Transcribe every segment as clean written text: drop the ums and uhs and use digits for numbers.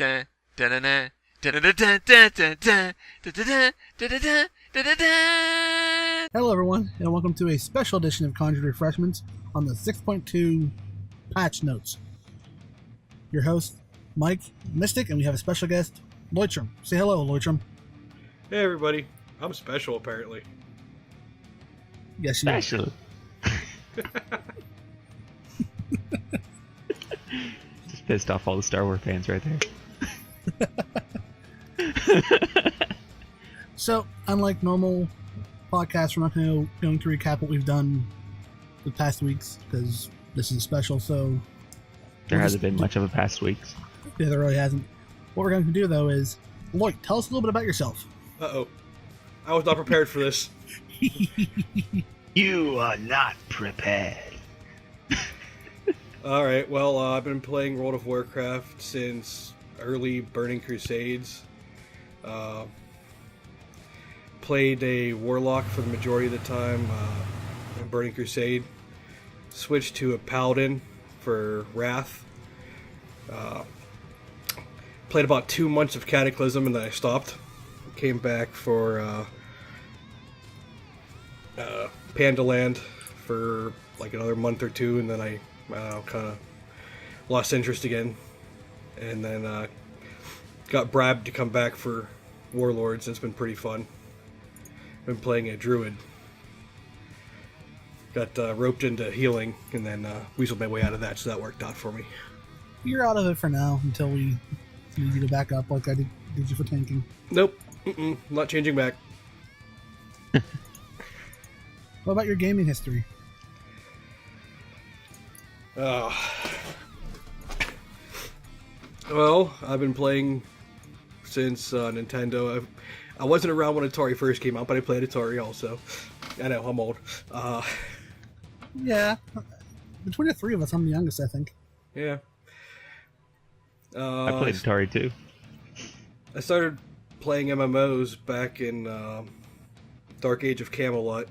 da da da da da da da da da da da da da da. Hello everyone, and welcome to a special edition of Conjured Refreshments on the 6.2 patch notes. Your host, Mike Mystic, and we have a special guest, Loitrem. Say hello, Loitrem. Hey everybody, I'm special apparently. Yes, you are. Special. Just pissed off all the Star Wars fans right there. So, unlike normal podcasts, we're not going to recap what we've done the past weeks, because this is a special, so... There hasn't been much of a past weeks. Yeah, there really hasn't. What we're going to do, though, is... Loit, tell us a little bit about yourself. Uh-oh. I was not prepared for this. You are not prepared. Alright, well, I've been playing World of Warcraft since early Burning Crusades. Played a Warlock for the majority of the time in Burning Crusade. Switched to a Paladin for Wrath. Played about 2 months of Cataclysm and then I stopped. Came back for Pandaland for like another month or two, and then I kind of lost interest again, and then got bribed to come back for Warlords. It's been pretty fun. Been playing a Druid. Got roped into healing, and then weaseled my way out of that, so that worked out for me. You're out of it for now, until we need you to back up like I did you for tanking. Nope. Not changing back. What about your gaming history? Well, I've been playing since Nintendo. I wasn't around when Atari first came out, but I played Atari also. I know, I'm old. Yeah. Between the three of us, I'm the youngest, I think. Yeah. I played Atari too. I started playing MMOs back in Dark Age of Camelot.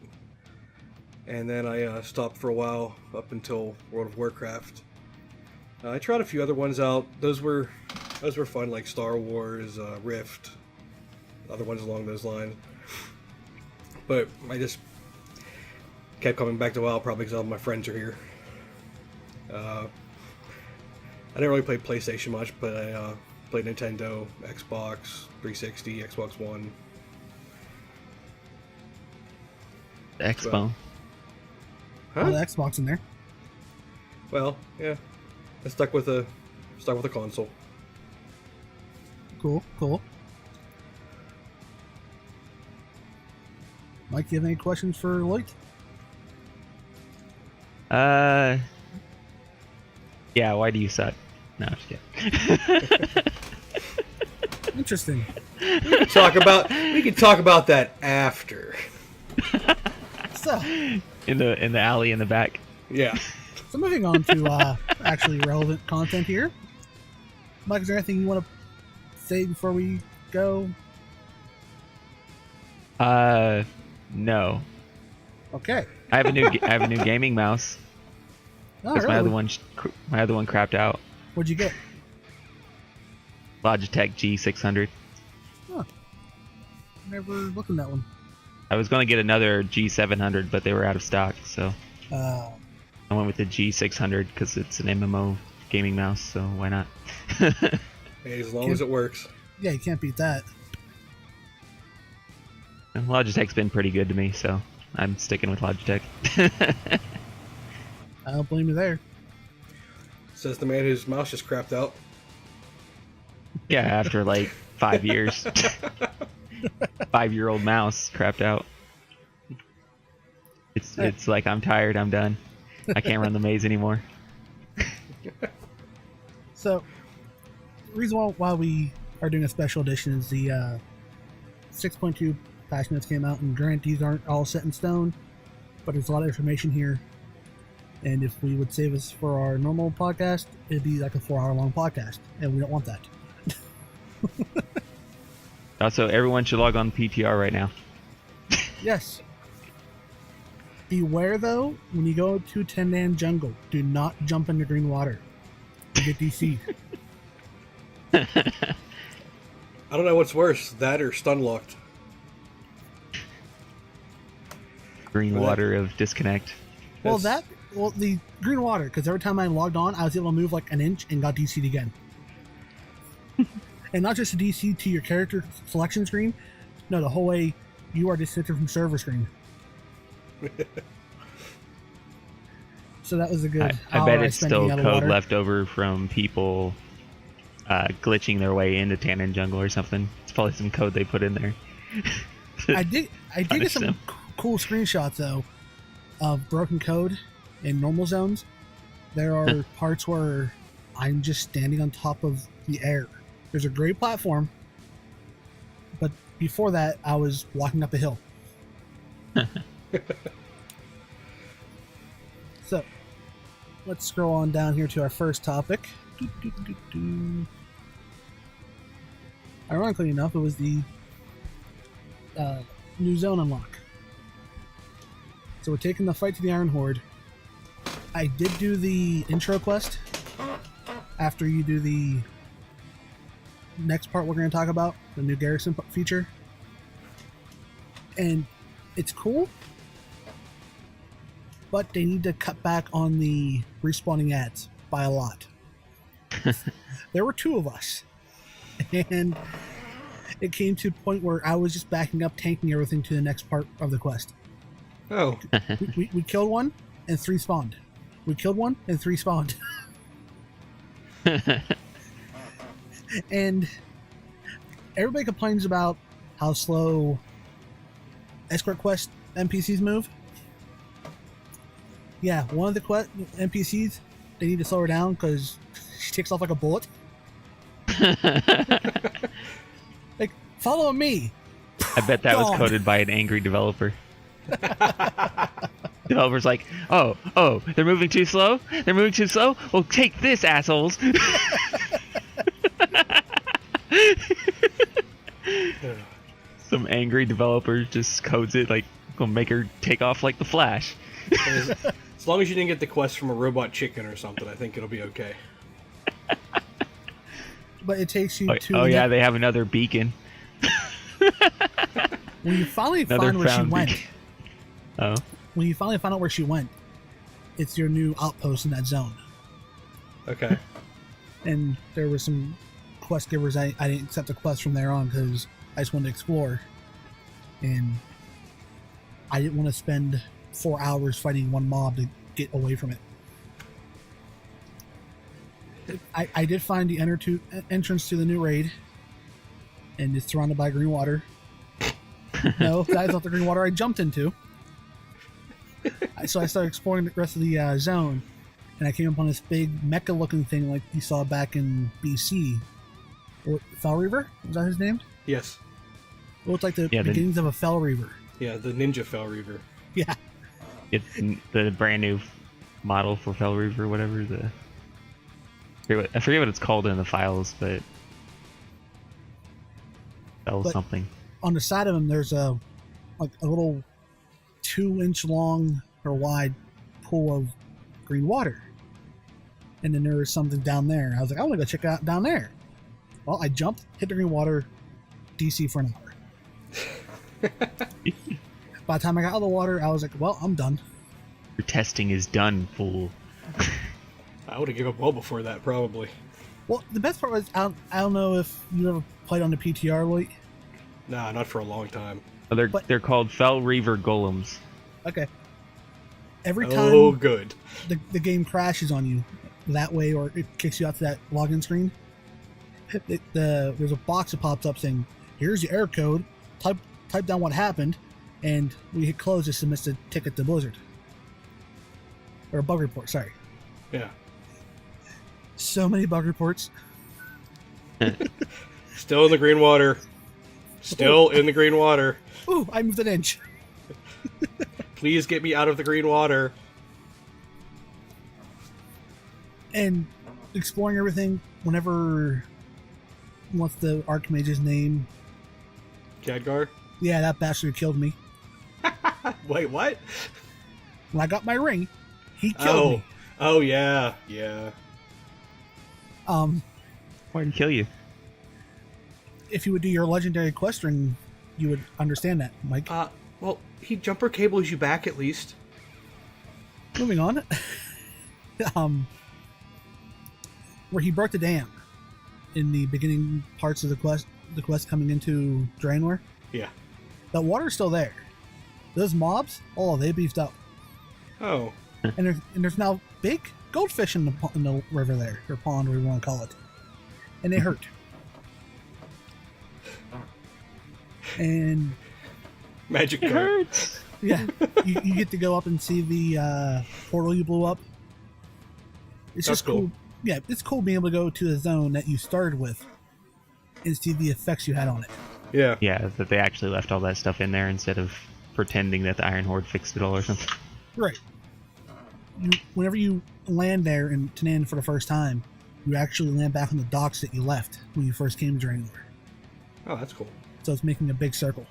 And then I stopped for a while up until World of Warcraft. I tried a few other ones out. Those were fun, like Star Wars, Rift, other ones along those lines. But I just kept coming back to WoW, probably because all my friends are here. I didn't really play PlayStation much, but I played Nintendo, Xbox 360, Xbox One. The Expo. Huh? The Xbox in there. Well, yeah. I stuck with a console. Cool. Mike, you have any questions for Loit? Yeah, why do you suck? No, I'm just kidding. Interesting. We can talk about that after. So, in the alley in the back. Yeah. So moving on to actually relevant content here. Mike, is there anything you want to say before we go? No. Okay. I have a new gaming mouse. Oh, Because really? my other one crapped out. What'd you get? Logitech G600. Huh. Never looked at that one. I was going to get another G700, but they were out of stock, so Uh, I went with the G600 because it's an MMO gaming mouse, so why not? Hey, as long as it works. yeah, you can't beat that. And Logitech's been pretty good to me, so I'm sticking with Logitech. I don't blame you there. Says the man whose mouse just crapped out. Yeah, after like 5 years. 5-year-old mouse crapped out. It's like, I'm tired, I'm done. I can't run the maze anymore. So, the reason why we are doing a special edition is the 6.2 patch notes came out, and granted, these aren't all set in stone, but there's a lot of information here. And if we would save us for our normal podcast, it'd be like a 4-hour-long podcast, and we don't want that. Also, everyone should log on PTR right now. Yes. Beware, though, when you go to Tendan Jungle, do not jump into green water. You get DC'd. I don't know what's worse, that or stun locked. Green water of disconnect. Well, That's- the green water, because every time I logged on, I was able to move like an inch and got DC'd again. And not just a DC to your character selection screen. No, the whole way you are disconnected from server screen. So that was a good. I bet hour it's spent still getting out of code water. left over from people glitching their way into Tannin Jungle or something. It's probably some code they put in there. I did get Punish some them. cool screenshots though of broken code in normal zones. There are parts where I'm just standing on top of the air. There's a great platform, but before that, I was walking up a hill. So, let's scroll on down here to our first topic. Ironically enough, it was the new zone unlock. So we're taking the fight to the Iron Horde. I did do the intro quest after you do the next part we're going to talk about, the new garrison feature. And it's cool, but they need to cut back on the respawning ads by a lot. There were 2 of us, and it came to a point where I was just backing up, tanking everything to the next part of the quest. Oh, We killed one, and 3 spawned. We killed one, and 3 spawned. And everybody complains about how slow escort quest NPCs move. Yeah, one of the NPCs, they need to slow her down because she takes off like a bullet. Like, follow me. I bet that was Gone. coded by an angry developer. Developer's like, oh, they're moving too slow? They're moving too slow? Well, take this, assholes. Some angry developer just codes it like, gonna make her take off like the Flash. as long as you didn't get the quest from a robot chicken or something, I think it'll be okay. But it takes you to Oh the yeah, they have another beacon. when you finally Another find where she found went. beacon. Oh. When you finally find out where she went, it's your new outpost in that zone. Okay. And there were some quest givers I didn't accept the quest from there on because I just wanted to explore, and I didn't want to spend 4 hours fighting one mob to get away from it. I did find the entrance to the new raid, and it's surrounded by green water. No, that is not the green water I jumped into. So I started exploring the rest of the zone, and I came upon this big mecha-looking thing like you saw back in BC. Fell Reaver? Was that his name? Yes. It looked like the Yeah, beginnings of a Fell Reaver. Yeah, the Ninja Fell Reaver. Yeah. It's the brand new model for Fell Reaver or whatever. I forget what it's called in the files, but Fell But- something. On the side of him, there's a little 2-inch long or wide pool of green water. And then there was something down there. I was like, I want to go check out down there. Well, I jumped, hit the green water, DC for an hour. By the time I got out of the water, I was like, well, I'm done. Your testing is done, fool. I would have given up well before that, probably. Well, the best part was, I don't know if you ever played on the PTR, Loit. Nah, not for a long time. Oh, they're called Fell Reaver Golems. Okay. Every Oh, time good. the game crashes on you that way, or it kicks you out to that login screen, there's a box that pops up saying, here's your error code, type down what happened, and we hit close, it submits the ticket to Blizzard. Or a bug report, sorry. Yeah. So many bug reports. Still in the green water. Still in the green water. Ooh, I moved an inch. Please get me out of the green water. And exploring everything, what's the Archmage's name? Khadgar? Yeah, that bastard killed me. Wait, what? When I got my ring, he killed me. Oh, yeah. Yeah. Why'd he kill you? if you would do your legendary quest ring, you would understand that, Mike. Well, he jumper cables you back at least. Moving on. Where he broke the dam in the beginning parts of the quest coming into Draenor. Yeah. That water's still there. Those mobs, they beefed up. Oh. And there's now big goldfish in the river there, or pond, whatever you want to call it. And they hurt. And Magic It card. hurts. yeah, you get to go up and see the portal you blew up. It's That's just cool. Yeah, it's cool being able to go to the zone that you started with and see the effects you had on it. Yeah. Yeah, that they actually left all that stuff in there instead of pretending that the Iron Horde fixed it all or something. Right. Whenever you land there in Tanan for the first time, you actually land back on the docks that you left when you first came to Draenor. Oh, that's cool. So it's making a big circle.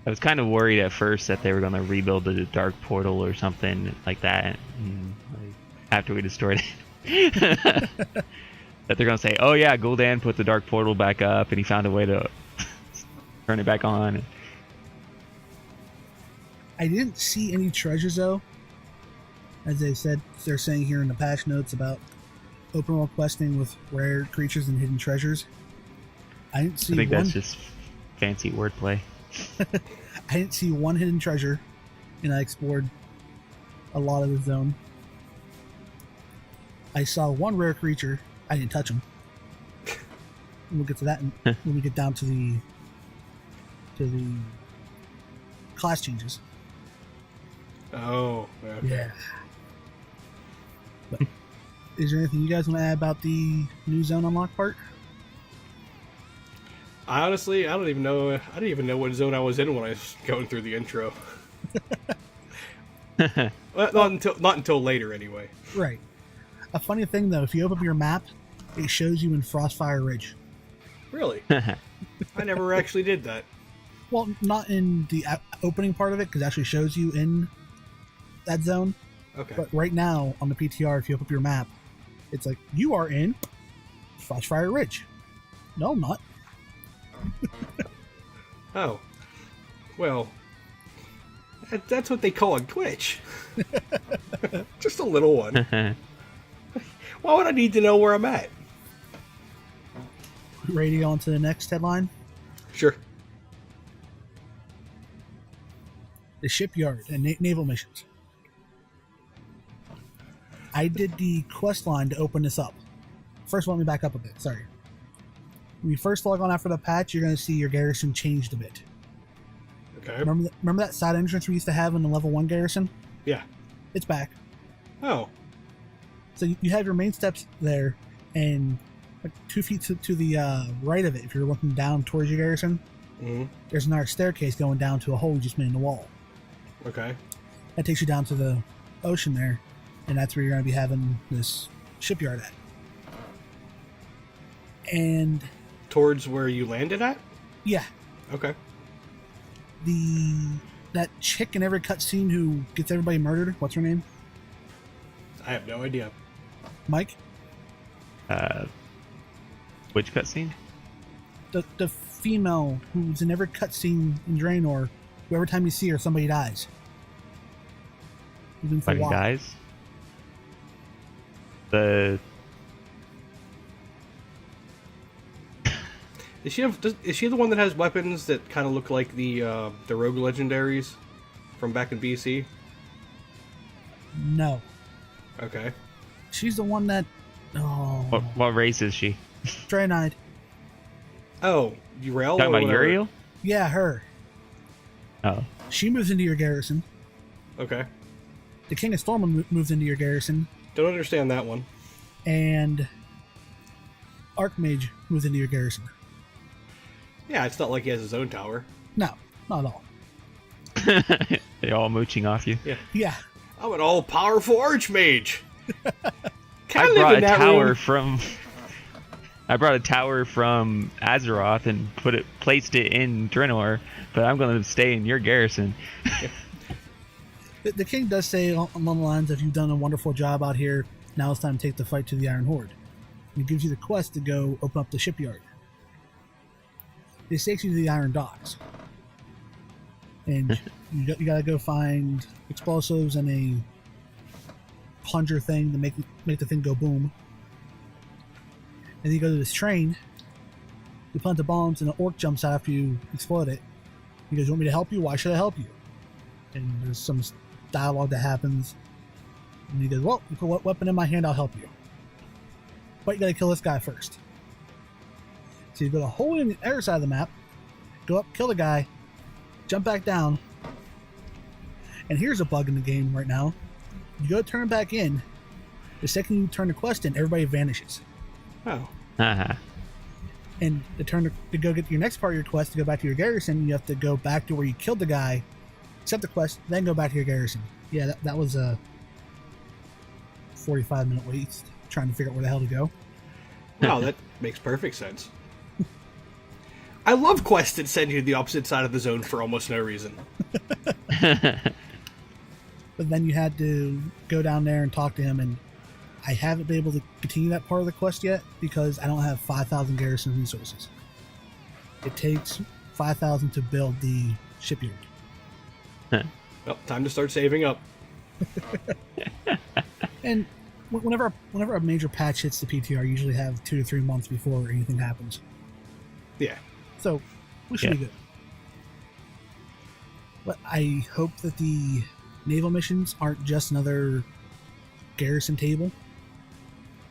I was kind of worried at first that they were going to rebuild the dark portal or something like that after we destroyed it. That they're going to say, oh yeah, Gul'dan put the dark portal back up and he found a way to turn it back on. I didn't see any treasures though. As they're saying here in the patch notes about open world questing with rare creatures and hidden treasures. I didn't see I think one. that's just fancy wordplay. I didn't see one hidden treasure, and I explored a lot of the zone. I saw one rare creature. I didn't touch him. We'll get to that when we get down to the class changes. Oh, okay. Yeah. But is there anything you guys want to add about the new zone unlock part? Honestly, I didn't even know what zone I was in when I was going through the intro. Well, not until later, anyway. Right. A funny thing though, if you open up your map, it shows you in Frostfire Ridge. Really? I never actually did that. Well, not in the opening part of it, because it actually shows you in that zone. Okay. But right now, on the PTR, if you open up your map, it's like, you are in Frostfire Ridge. No, I'm not. Oh. Well, that's what they call a glitch. Just a little one. Why would I need to know where I'm at? Ready to go on to the next headline? Sure. The shipyard and naval missions. I did the quest line to open this up. First, let me back up a bit. Sorry. When you first log on after the patch, you're going to see your garrison changed a bit. Okay. Remember that side entrance we used to have in the level 1 garrison? Yeah. It's back. Oh. So you have your main steps there, and like 2 feet to the right of it, if you're looking down towards your garrison, there's another staircase going down to a hole you just made in the wall. Okay. That takes you down to the ocean there, and that's where you're going to be having this shipyard at. And Towards where you landed at? yeah, Okay. that chick in every cutscene who gets everybody murdered, what's her name? I have no idea. Mike? Which cutscene? The female who's in every cutscene in Draenor, who every time you see her, somebody dies. Even for a Fighting while. guys? The Is she the one that has weapons that kind of look like the rogue legendaries from back in BC? No. Okay. She's the one that... Oh, what race is she? Draenei. Oh, Uriel? Talking or about whatever? Uriel? Yeah, her. Oh. She moves into your garrison. Okay. The King of Storm moves into your garrison. Don't understand that one. And Archmage moves into your garrison. Yeah, it's not like he has his own tower. No, not at all. They're all mooching off you. Yeah. I'm an all-powerful archmage. Can I live brought in a that tower room? from Azeroth and placed it in Draenor, but I'm going to stay in your garrison. The King does say along the lines of, you've done a wonderful job out here, now it's time to take the fight to the Iron Horde. And he gives you the quest to go open up the shipyard. It takes you to the Iron Docks. And you gotta go find explosives and a plunger thing to make the thing go boom. And then you go to this train, you plant the bombs, and an orc jumps out after you explode it. He goes, "You want me to help you? Why should I help you?" And there's some dialogue that happens. And he goes, "Well, you put what weapon in my hand, I'll help you. But you gotta kill this guy first." So you go to hole in the other side of the map, go up, kill the guy, jump back down. And here's a bug in the game right now. You go turn back in. The second you turn the quest in, everybody vanishes. Oh. Uh-huh. And to go get your next part of your quest, to go back to your garrison, you have to go back to where you killed the guy, accept the quest, then go back to your garrison. Yeah, that was a 45-minute waste trying to figure out where the hell to go. Wow, that makes perfect sense. I love quests that send you to the opposite side of the zone for almost no reason. But then you had to go down there and talk to him, and I haven't been able to continue that part of the quest yet because I don't have 5,000 garrison resources. It takes 5,000 to build the shipyard. Well, time to start saving up. And whenever a major patch hits the PTR, you usually have 2 to 3 months before anything happens. Yeah. So we should be good. But I hope that the naval missions aren't just another garrison table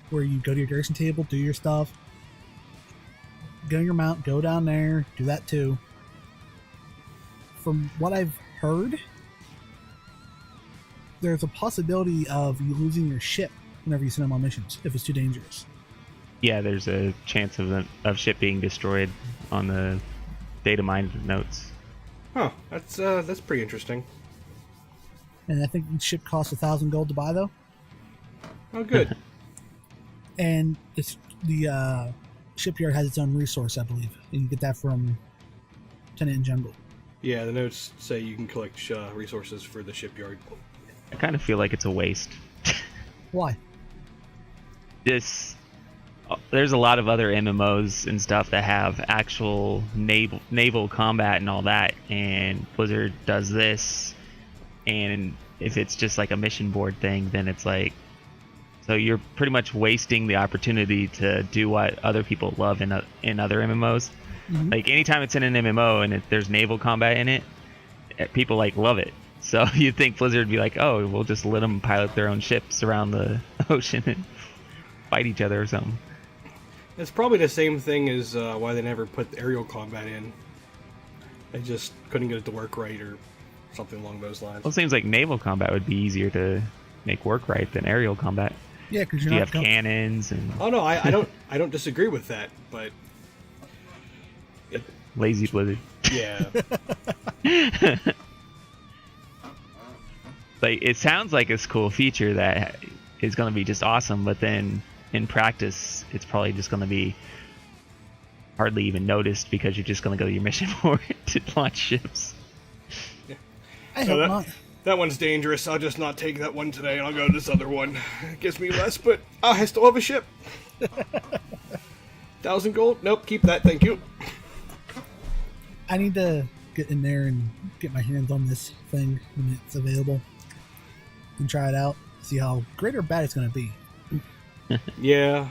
where you go to your garrison table, do your stuff, go on your mount, go down there, do that too. From what I've heard, there's a possibility of you losing your ship whenever you send them on missions if it's too dangerous. Yeah, there's a chance of ship being destroyed on the data mine notes. Oh, that's pretty interesting. And I think the ship costs 1,000 gold to buy, though. Oh, good. And it's the shipyard has its own resource, I believe. And you get that from Tenant in Jungle. Yeah, the notes say you can collect resources for the shipyard. I kind of feel like it's a waste. Why? There's a lot of other MMOs and stuff that have actual naval combat and all that, and Blizzard does this, and if it's just like a mission board thing, then it's like, so you're pretty much wasting the opportunity to do what other people love in other MMOs. Mm-hmm. Like anytime it's in an MMO and there's naval combat in it, people like love it. So you'd think Blizzard would be like, oh, we'll just let them pilot their own ships around the ocean and fight each other or something. It's probably the same thing as why they never put aerial combat in. They just couldn't get it to work right or something along those lines. Well, it seems like naval combat would be easier to make work right than aerial combat. Yeah, because you have cannons and... Oh no, I don't disagree with that, but... Lazy Blizzard. Yeah. Like, it sounds like a cool feature that is going to be just awesome, but then in practice, it's probably just going to be hardly even noticed because you're just going to go to your mission board to launch ships. Yeah. I hope not. That one's dangerous. I'll just not take that one today, and I'll go to this other one. It gives me less, but I still have a ship. 1,000 gold? Nope, keep that, thank you. I need to get in there and get my hands on this thing when it's available and try it out, see how great or bad it's going to be. Yeah.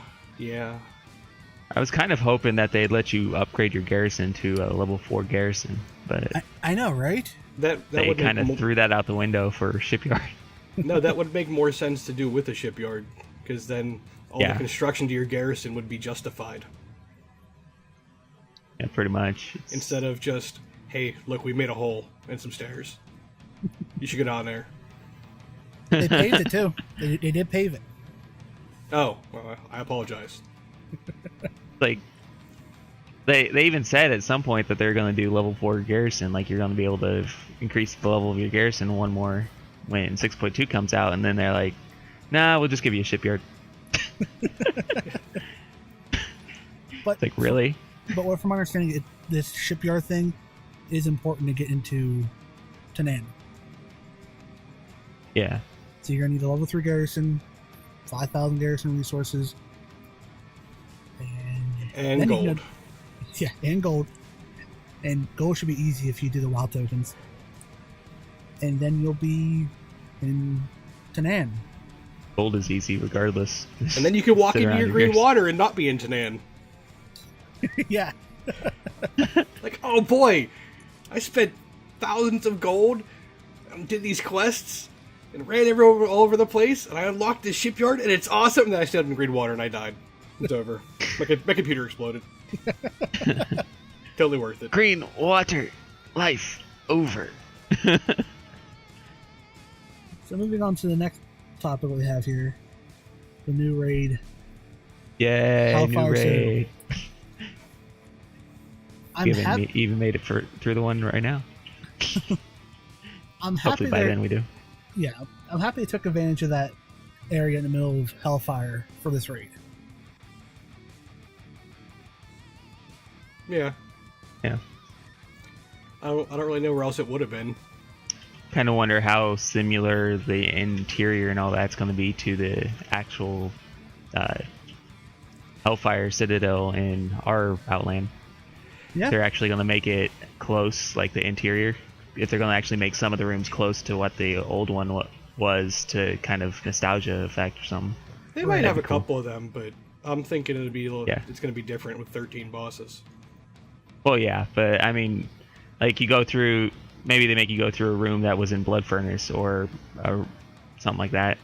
I was kind of hoping that they'd let you upgrade your garrison to a level 4 garrison, but I know, right? That they would kind of threw that out the window for shipyard. No, that would make more sense to do with a shipyard, because then all the Yeah. construction to your garrison would be justified. Yeah, pretty much. Instead of just, hey, look, we made a hole and some stairs. You should go down there. They paved it too. They did pave it. Oh, well, I apologize. Like, they even said at some point that they're going to do level 4 garrison, like you're going to be able to increase the level of your garrison one more when 6.2 comes out, and then they're like, nah, we'll just give you a shipyard. But It's like, really? But from my understanding, this shipyard thing is important to get into Tanan. Yeah. So you're going to need a level 3 garrison, 5,000 garrison resources, And then gold. Yeah, and gold. And gold should be easy if you do the wild tokens. And then you'll be in Tanan. Gold is easy regardless. And then you can walk Sit into around your your green gears. water and not be in Tanan. Yeah. Like, oh boy, I spent thousands of gold and did these quests and ran all over the place, and I unlocked this shipyard, and it's awesome. And then I stayed in green water and I died. It's over. My computer exploded. Totally worth it. Green water, life over. So moving on to the next topic we have here. The new raid. Yay, new Hellfire raid. I'm happy. Even made it through the one right now. I'm happy Hopefully by then we do. Yeah, I'm happy they took advantage of that area in the middle of Hellfire for this raid. Yeah. Yeah. I don't really know where else it would have been. Kind of wonder how similar the interior and all that's going to be to the actual Hellfire Citadel in our Outland. Yeah. They're actually going to make it close, like the interior. If they're going to actually make some of the rooms close to what the old one was, to kind of nostalgia effect or something. They might have a Cool. couple of them, but I'm thinking it'll be it's going to be different with 13 bosses. Well, yeah, but I mean, like you go through, maybe they make you go through a room that was in Blood Furnace or something like that.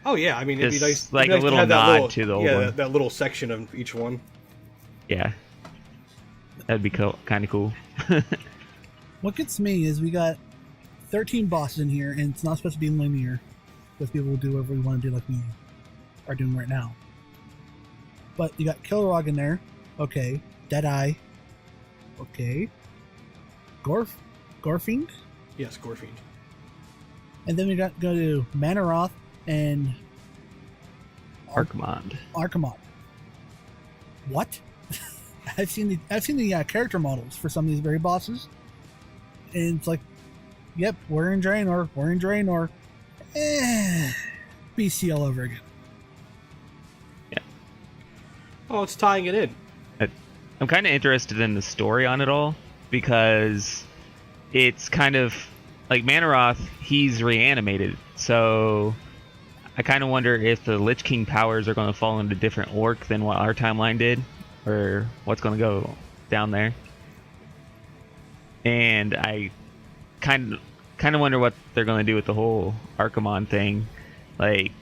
Oh yeah, I mean, it'd be Just nice, like it'd be a nice to little have that nod to the old one. that little section of each one. Yeah, that'd be kind of cool. What gets me is we got 13 bosses in here, and it's not supposed to be linear, because people will do whatever we want to do, like we are doing right now. But you got Kilrog in there, okay. Deadeye, okay. Gorfiend, Yes, Gorfiend. and then we got go to Manaroth and Archimond. Archimond. What? I've seen the character models for some of these very bosses, and it's like, yep, we're in Draenor, BC all over again. Oh, it's tying it in. I'm kind of interested in the story on it all, because it's kind of like Manaroth, he's reanimated, so I kind of wonder if the Lich King powers are going to fall into a different orc than what our timeline did, or what's going to go down there. And I kind of wonder what they're going to do with the whole Archimond thing. Like,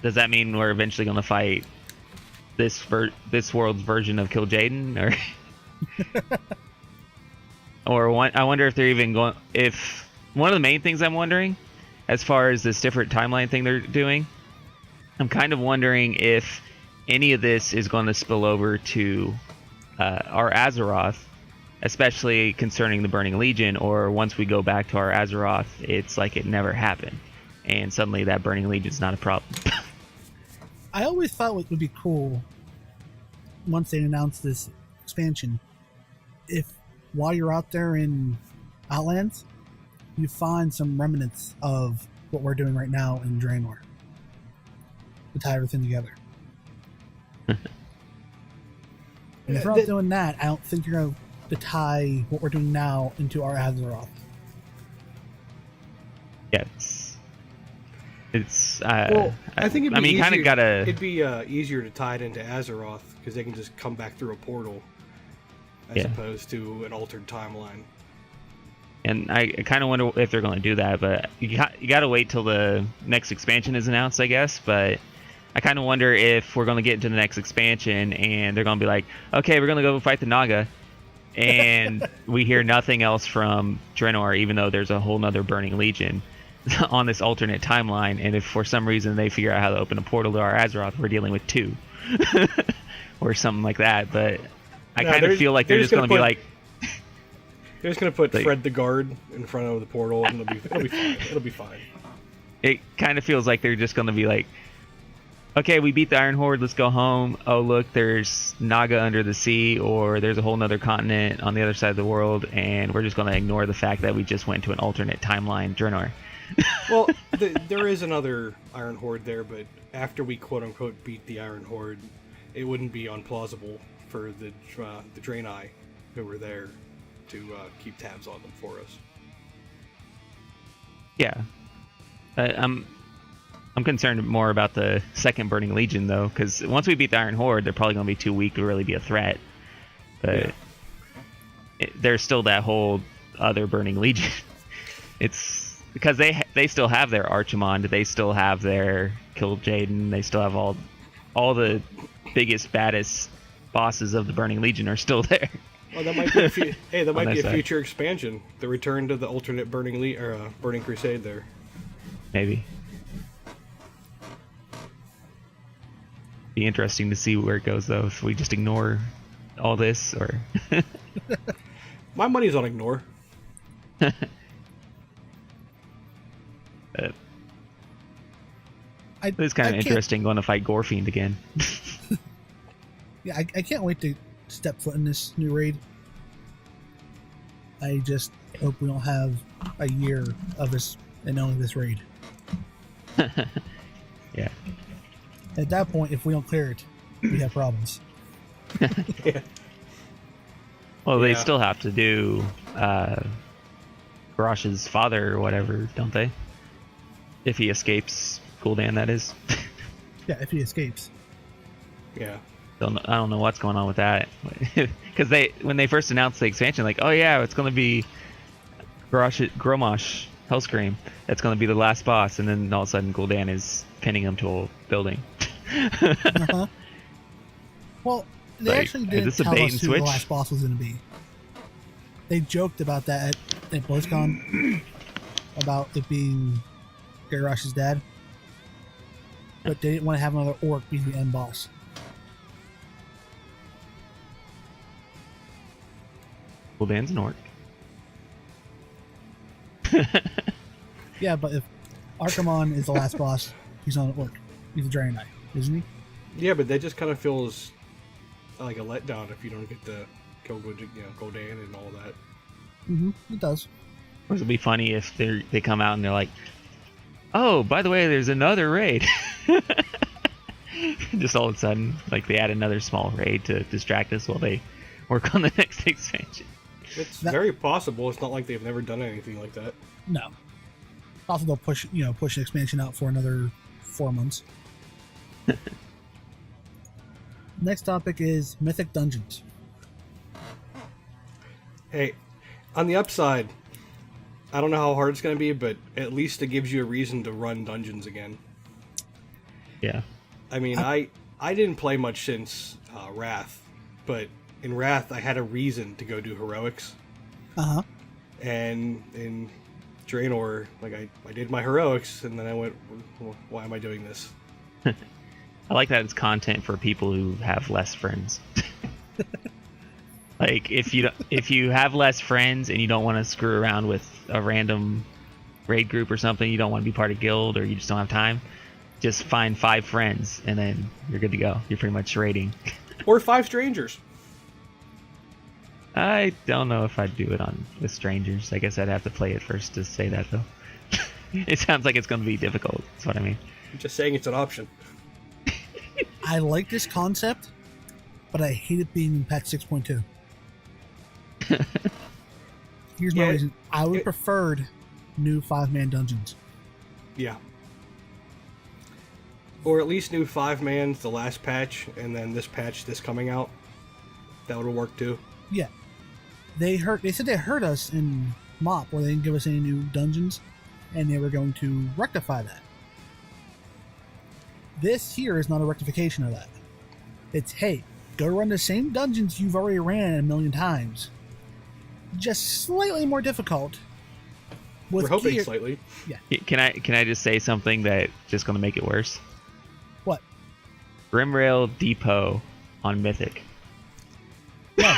does that mean we're eventually going to fight this world's version of Kil'jaeden, or I wonder if they're even going. If one of the main things I'm wondering, as far as this different timeline thing they're doing, I'm kind of wondering if any of this is going to spill over to our Azeroth, especially concerning the Burning Legion, or once we go back to our Azeroth, it's like it never happened, and suddenly that Burning Legion's not a problem. I always thought what would be cool once they announced this expansion, if while you're out there in Outlands, you find some remnants of what we're doing right now in Draenor to tie everything together. And if we're not doing that, I don't think you're going to tie what we're doing now into our Azeroth. Yeah, it's Well, I think it'd be you kind of gotta. It'd be easier to tie it into Azeroth because they can just come back through a portal, as opposed to an altered timeline. And I kind of wonder if they're going to do that, but you got to wait till the next expansion is announced, I guess. But I kind of wonder if we're going to get into the next expansion and they're going to be like, okay, we're going to go fight the Naga, and we hear nothing else from Draenor, even though there's a whole nother Burning Legion on this alternate timeline. And if for some reason they figure out how to open a portal to our Azeroth, we're dealing with two or something like that. But I kind of feel like they're just going to be like, they're just going to put Fred the Guard in front of the portal, and it'll be fine. It'll be fine. It kind of feels like they're just going to be like, okay, we beat the Iron Horde, let's go home. Oh, look, there's Naga under the sea, or there's a whole nother continent on the other side of the world, and we're just going to ignore the fact that we just went to an alternate timeline, Draenor. Well, there is another Iron Horde there, but after we quote-unquote beat the Iron Horde, it wouldn't be unplausible for the Draenei who were there to keep tabs on them for us. Yeah. I'm concerned more about the second Burning Legion, though, because once we beat the Iron Horde, they're probably going to be too weak to really be a threat. But there's still that whole other Burning Legion. It's because they still have their Archimond, they still have their Kill Jaden, they still have all the biggest, baddest bosses of the Burning Legion are still there. Well, that might be that might be a side. future expansion. The return to the alternate Burning Crusade there. Maybe. Be interesting to see where it goes, though, if we just ignore all this, or... My money's on ignore. It's kind of interesting going to fight Gorefiend again. Yeah, I can't wait to step foot in this new raid. I just hope we don't have a year of this and only this raid. Yeah. At that point, if we don't clear it, we have problems. Yeah. Well, they still have to do Garrosh's father or whatever, don't they? If he escapes Gul'dan, that is. Yeah, if he escapes. Yeah. I don't know what's going on with that. Because when they first announced the expansion, like, oh yeah, it's going to be Grommash Hellscream. That's going to be the last boss. And then all of a sudden Gul'dan is pinning him to a building. Uh-huh. Well, they Like, actually is didn't this a tell bait us and who switch? the last boss was going to be. They joked about that at BlizzCon, about it being Garrosh's dad. But they didn't want to have another orc be the end boss. Gul'dan's an orc. Yeah, but if Archimon is the last boss, he's not an orc. He's a Dragon Knight, isn't he? Yeah, but that just kind of feels like a letdown if you don't get to kill Gul'dan and all that. Mm-hmm, it does. Or it'll be funny if they come out and they're like, oh, by the way, there's another raid. Just all of a sudden, like, they add another small raid to distract us while they work on the next expansion. It's very possible. It's not like they've never done anything like that. No. Also, they'll push an expansion out for another 4 months. Next topic is Mythic Dungeons. Hey, on the upside, I don't know how hard it's going to be, but at least it gives you a reason to run dungeons again. Yeah. I mean, I didn't play much since Wrath, but in Wrath I had a reason to go do heroics. Uh-huh. And in Draenor, like I did my heroics, and then I went, well, why am I doing this? I like that it's content for people who have less friends. Like, if you have less friends and you don't want to screw around with a random raid group or something, you don't want to be part of guild, or you just don't have time, just find 5 friends and then you're good to go. You're pretty much raiding. Or 5 strangers. I don't know if I'd do it with strangers. I guess I'd have to play it first to say that, though. It sounds like it's going to be difficult. That's what I mean. I'm just saying it's an option. I like this concept, but I hate it being in patch 6.2. Here's my reason. I would preferred new 5-man dungeons. Yeah. Or at least new 5-man, the last patch, and then this patch, this coming out. That would have worked too. Yeah. They said they heard us in MOP, where they didn't give us any new dungeons, and they were going to rectify that. This here is not a rectification of that. It's, hey, go run the same dungeons you've already ran a million times, just slightly more difficult. We're hoping slightly. Yeah. Can I just say something that's just going to make it worse? What? Grimrail Depot on Mythic. No.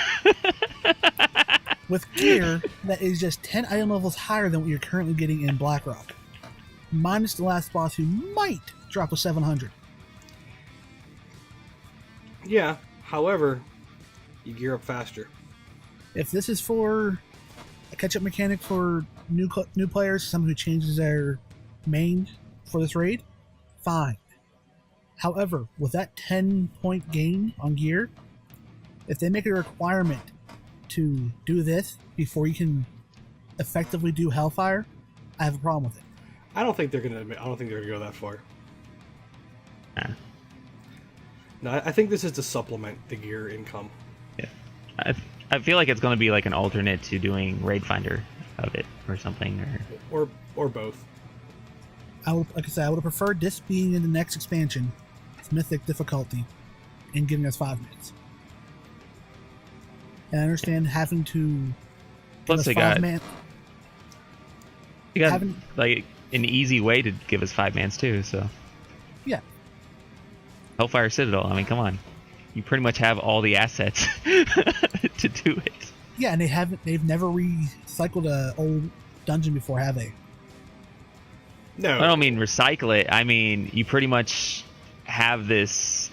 With gear that is just 10 item levels higher than what you're currently getting in Blackrock. Minus the last boss, who might drop a 700. Yeah, however, you gear up faster. If this is for a catch-up mechanic for new players, someone who changes their main for this raid, fine. However, with that 10-point gain on gear, if they make it a requirement to do this before you can effectively do Hellfire, I have a problem with it. I don't think they're gonna go that far. Nah. No, I think this is to supplement the gear income. Yeah. I feel like it's going to be like an alternate to doing Raid Finder of it or something. Or both. Like I said, I would have preferred this being in the next expansion, it's Mythic difficulty, and giving us 5 minutes. And I understand having to. Plus, they got having, like an easy way to give us 5 mans too. So yeah, Hellfire Citadel. I mean, come on, you pretty much have all the assets to do it. Yeah, and they've never recycled a old dungeon before, have they? No. I don't mean recycle it. I mean, you pretty much have this.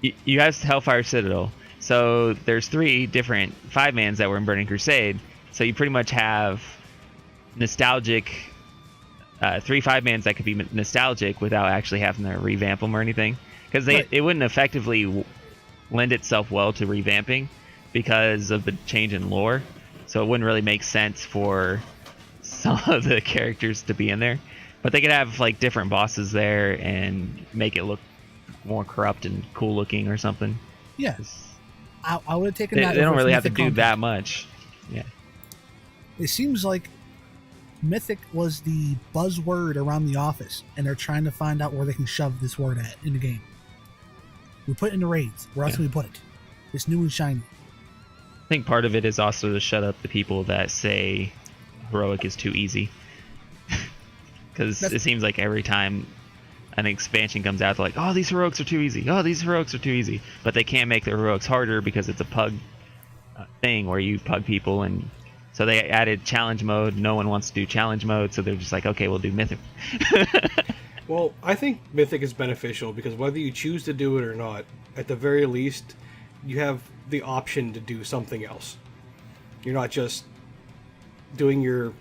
You have Hellfire Citadel. So there's 3 different 5-mans that were in Burning Crusade. So you pretty much have nostalgic 3 5-mans that could be nostalgic without actually having to revamp them or anything. Because it wouldn't effectively lend itself well to revamping because of the change in lore. So it wouldn't really make sense for some of the characters to be in there. But they could have like different bosses there and make it look more corrupt and cool looking or something. Yeah. I would have taken that. They don't really have to Mythic do content. that much. Yeah. It seems like Mythic was the buzzword around the office, and they're trying to find out where they can shove this word at in the game. We put it in the raids. Where else can we put it? It's new and shiny. I think part of it is also to shut up the people that say heroic is too easy. Because it seems like every time an expansion comes out, they're like, oh, these heroics are too easy. Oh, these heroics are too easy. But they can't make their heroics harder because it's a pug thing where you pug people. And so they added challenge mode. No one wants to do challenge mode. So they're just like, okay, we'll do Mythic. Well, I think Mythic is beneficial because whether you choose to do it or not, at the very least, you have the option to do something else. You're not just doing your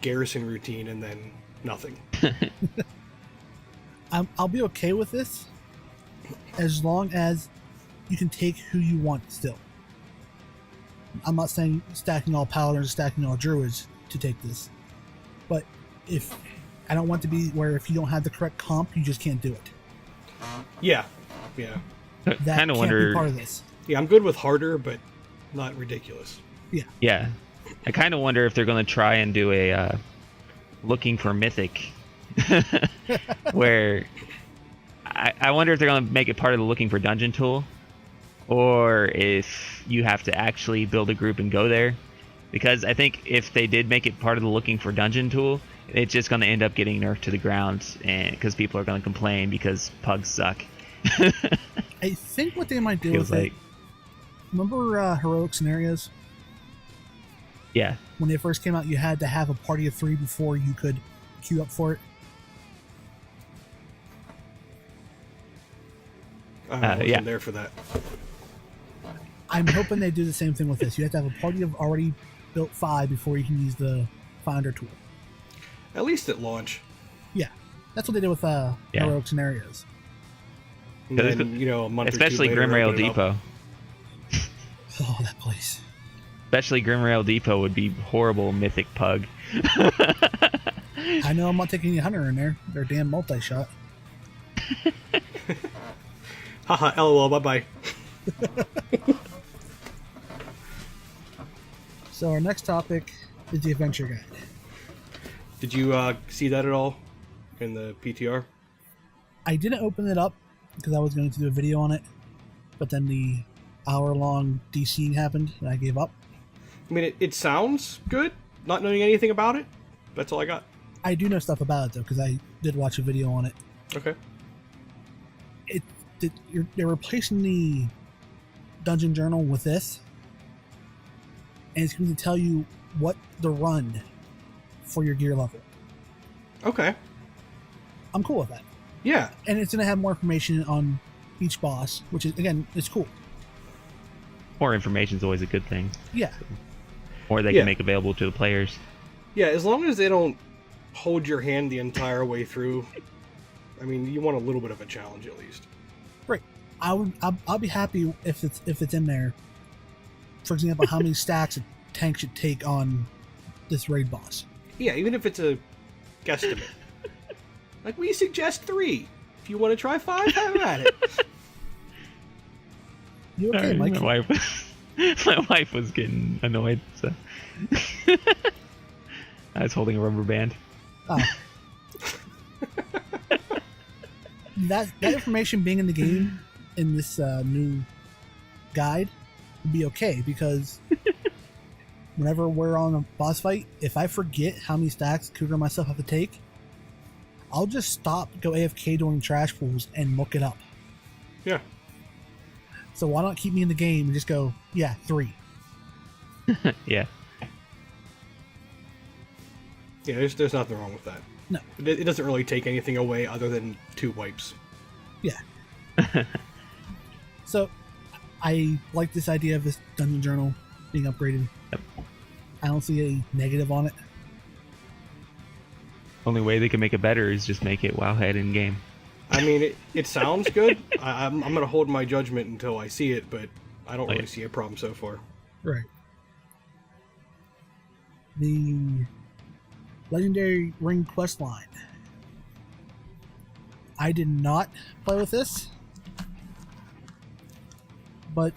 garrison routine and then nothing. I'll be okay with this as long as you can take who you want still. I'm not saying stacking all paladins, stacking all druids to take this. But if I don't want to be where if you don't have the correct comp, you just can't do it. Yeah. That kind of can't wonder. be part of this. Yeah, I'm good with harder, but not ridiculous. Yeah. I kind of wonder if they're going to try and do a looking for Mythic. Where I wonder if they're going to make it part of the looking for dungeon tool, or if you have to actually build a group and go there. Because I think if they did make it part of the looking for dungeon tool, it's just going to end up getting nerfed to the ground, and because people are going to complain because pugs suck. I think what they might do Feels with like, it. Remember heroic scenarios? yeah, When they first came out, you had to have a party of 3 before you could queue up for it. I wasn't yeah. there for that. I'm hoping they do the same thing with this. You have to have a party of already built 5 before you can use the Finder tool. At least at launch. Yeah, that's what they did with heroic scenarios. And then, a month especially or two later, Grimrail open it up. Depot. Oh, that place. Especially Grimrail Depot would be horrible Mythic pug. I know I'm not taking any hunter in there. They're damn multi-shot. Haha, lol, bye-bye. So our next topic is the adventure guide. Did you see that at all in the PTR? I didn't open it up because I was going to do a video on it, but then the hour-long DCing happened and I gave up. I mean, it sounds good, not knowing anything about it. That's all I got. I do know stuff about it though because I did watch a video on it. Okay. They're replacing the dungeon journal with this, and it's going to tell you what the run for your gear level. Okay. I'm cool with that. Yeah. And it's going to have more information on each boss, which is, again, it's cool. More information is always a good thing. Yeah. Or they can make available to the players. Yeah, as long as they don't hold your hand the entire way through. I mean, you want a little bit of a challenge at least. Right. I'll be happy if it's in there. For example, how many stacks a tank should take on this raid boss. Yeah, even if it's a guesstimate. Like, we suggest 3. If you want to try 5, have at it. You okay, Mike? My wife was getting annoyed, so I was holding a rubber band. Oh. that information being in the game in this new guide would be okay, because whenever we're on a boss fight, if I forget how many stacks Cougar and myself have to take, I'll just stop, go AFK during trash pools, and look it up. Yeah. So why not keep me in the game and just go, yeah, 3. Yeah. Yeah, there's nothing wrong with that. No. It doesn't really take anything away other than 2 wipes. Yeah. So, I like this idea of this dungeon journal being upgraded. Yep. I don't see a negative on it. Only way they can make it better is just make it Wowhead in game. I mean, it sounds good. I'm going to hold my judgment until I see it, but I don't really see a problem so far. Right. The Legendary Ring quest line. I did not play with this, but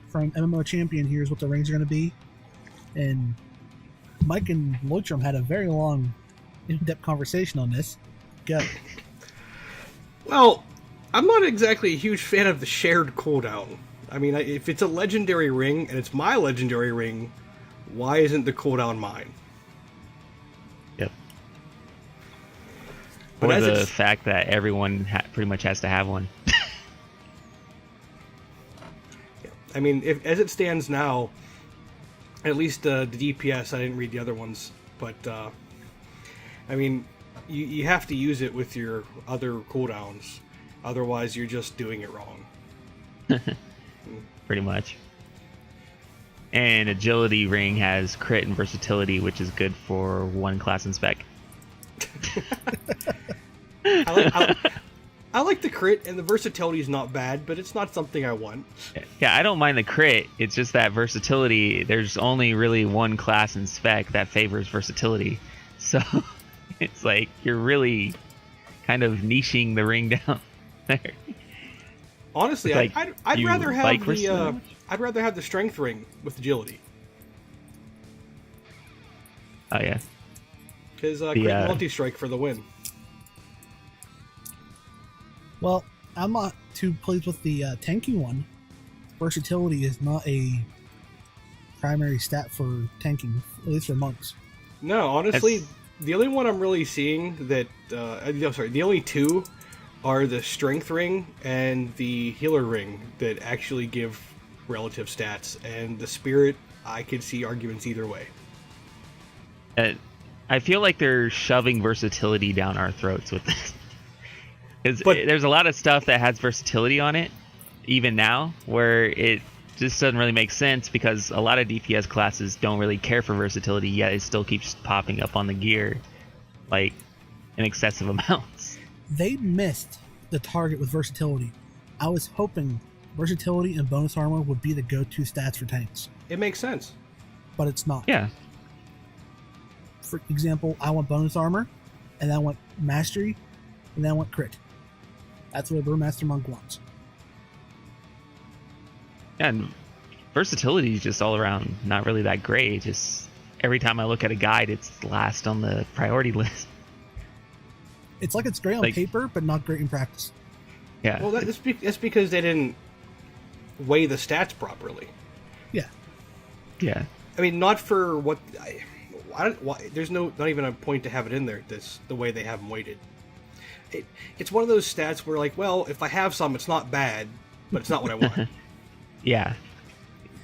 from MMO Champion, here's what the rings are going to be. And Mike and Loitrem had a very long, in-depth conversation on this. Go. Well, I'm not exactly a huge fan of the shared cooldown. I mean, if it's a legendary ring, and it's my legendary ring, why isn't the cooldown mine? Yep. But Or the fact that everyone pretty much has to have one. I mean, as it stands now, at least the DPS, I didn't read the other ones, but, I mean, you have to use it with your other cooldowns, otherwise you're just doing it wrong. Pretty much. And agility ring has crit and versatility, which is good for one class in spec. I like the crit, and the versatility is not bad, but it's not something I want. Yeah, I don't mind the crit. It's just that versatility, there's only really one class in spec that favors versatility. So it's like you're really kind of niching the ring down there. Honestly, like I'd rather have like I'd rather have the strength ring with agility. Oh yeah. Because crit multi-strike for the win. Well, I'm not too pleased with the tanking one. Versatility is not a primary stat for tanking, at least for monks. No, honestly, the only one I'm really seeing that... the only 2 are the strength ring and the healer ring that actually give relative stats. And the spirit, I could see arguments either way. I feel like they're shoving versatility down our throats with this. Because there's a lot of stuff that has versatility on it, even now, where it just doesn't really make sense because a lot of DPS classes don't really care for versatility, yet it still keeps popping up on the gear, like, in excessive amounts. They missed the target with versatility. I was hoping versatility and bonus armor would be the go-to stats for tanks. It makes sense. But it's not. Yeah. For example, I want bonus armor, and I want mastery, and then I want crit. That's what a Brewmaster Monk wants. And versatility is just all around not really that great. Just every time I look at a guide, it's last on the priority list. It's like it's great on paper, but not great in practice. Yeah. Well, that's because they didn't weigh the stats properly. Yeah. Yeah. I mean, not for what... there's not even a point to have it in there. That's the way they have them weighted. It's one of those stats where, like, well, if I have some, it's not bad, but it's not what I want. Yeah.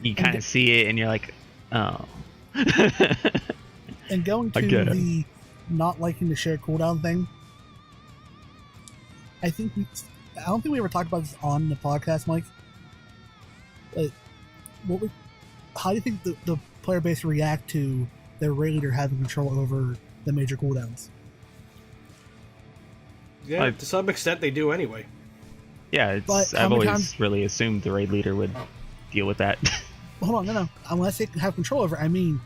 You kind of see it, and you're like, oh. And going to the not liking to share cooldown thing, I don't think we ever talked about this on the podcast, Mike. How do you think the player base react to their raid leader having control over the major cooldowns? Yeah, to some extent they do anyway. Yeah, But how I've many always times- really assumed the raid leader would deal with that. Hold on, no. Unless they have control over it, I mean,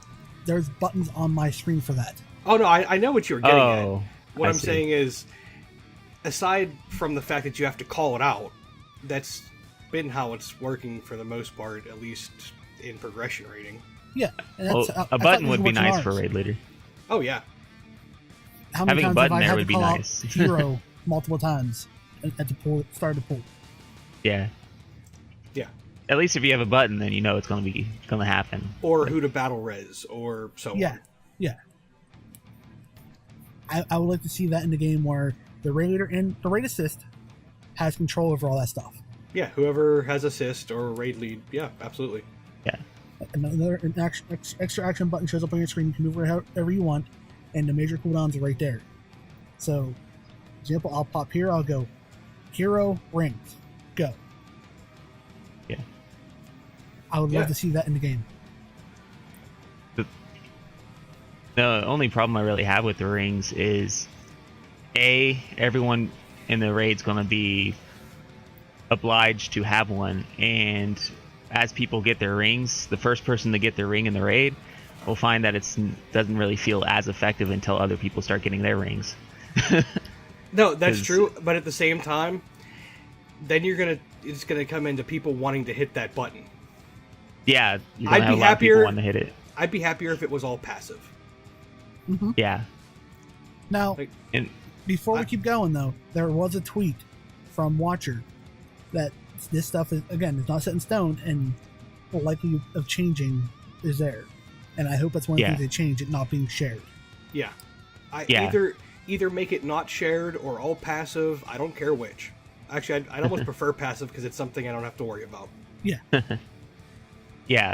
there's buttons on my screen for that. Oh no, I know what you're getting Oh, at. What I I'm see. saying is, aside from the fact that you have to call it out, that's been how it's working for the most part, at least in progression rating. Yeah, and Well, that's, I a thought button this would be worked on nice for ours. raid leader. Oh yeah, How many having a times button have I there had would to be call out nice. hero multiple times at the pull, start the pull? Yeah. yeah. At least if you have a button, then you know it's gonna happen. Or who to battle res, or so Yeah, on. yeah. I would like to see that in the game where the raid leader and the raid assist has control over all that stuff. Yeah, whoever has assist or raid lead, yeah, absolutely. Yeah. Extra action button shows up on your screen. You can move wherever you want, and the major cooldowns are right there. So, example, I'll pop here. I'll go hero rings, go. Yeah. I would Yeah. love to see that in the game. The only problem I really have with the rings is, everyone in the raid's going to be obliged to have one, and as people get their rings, the first person to get their ring in the raid will find that it doesn't really feel as effective until other people start getting their rings. No, that's 'Cause- true, but at the same time, then it's gonna come into people wanting to hit that button. Yeah, you're I'd going to have be a lot of people happier- wanting to hit it. I'd be happier if it was all passive. Yeah. Now, Like- And before we keep going, though, there was a tweet from Watcher that this stuff is, again, it's not set in stone, and the likelihood of changing is there. And I hope that's one of the Yeah. things they change, it not being shared. Yeah, Yeah. Either make it not shared or all passive. I don't care which. Actually, I'd almost prefer passive because it's something I don't have to worry about. Yeah. yeah,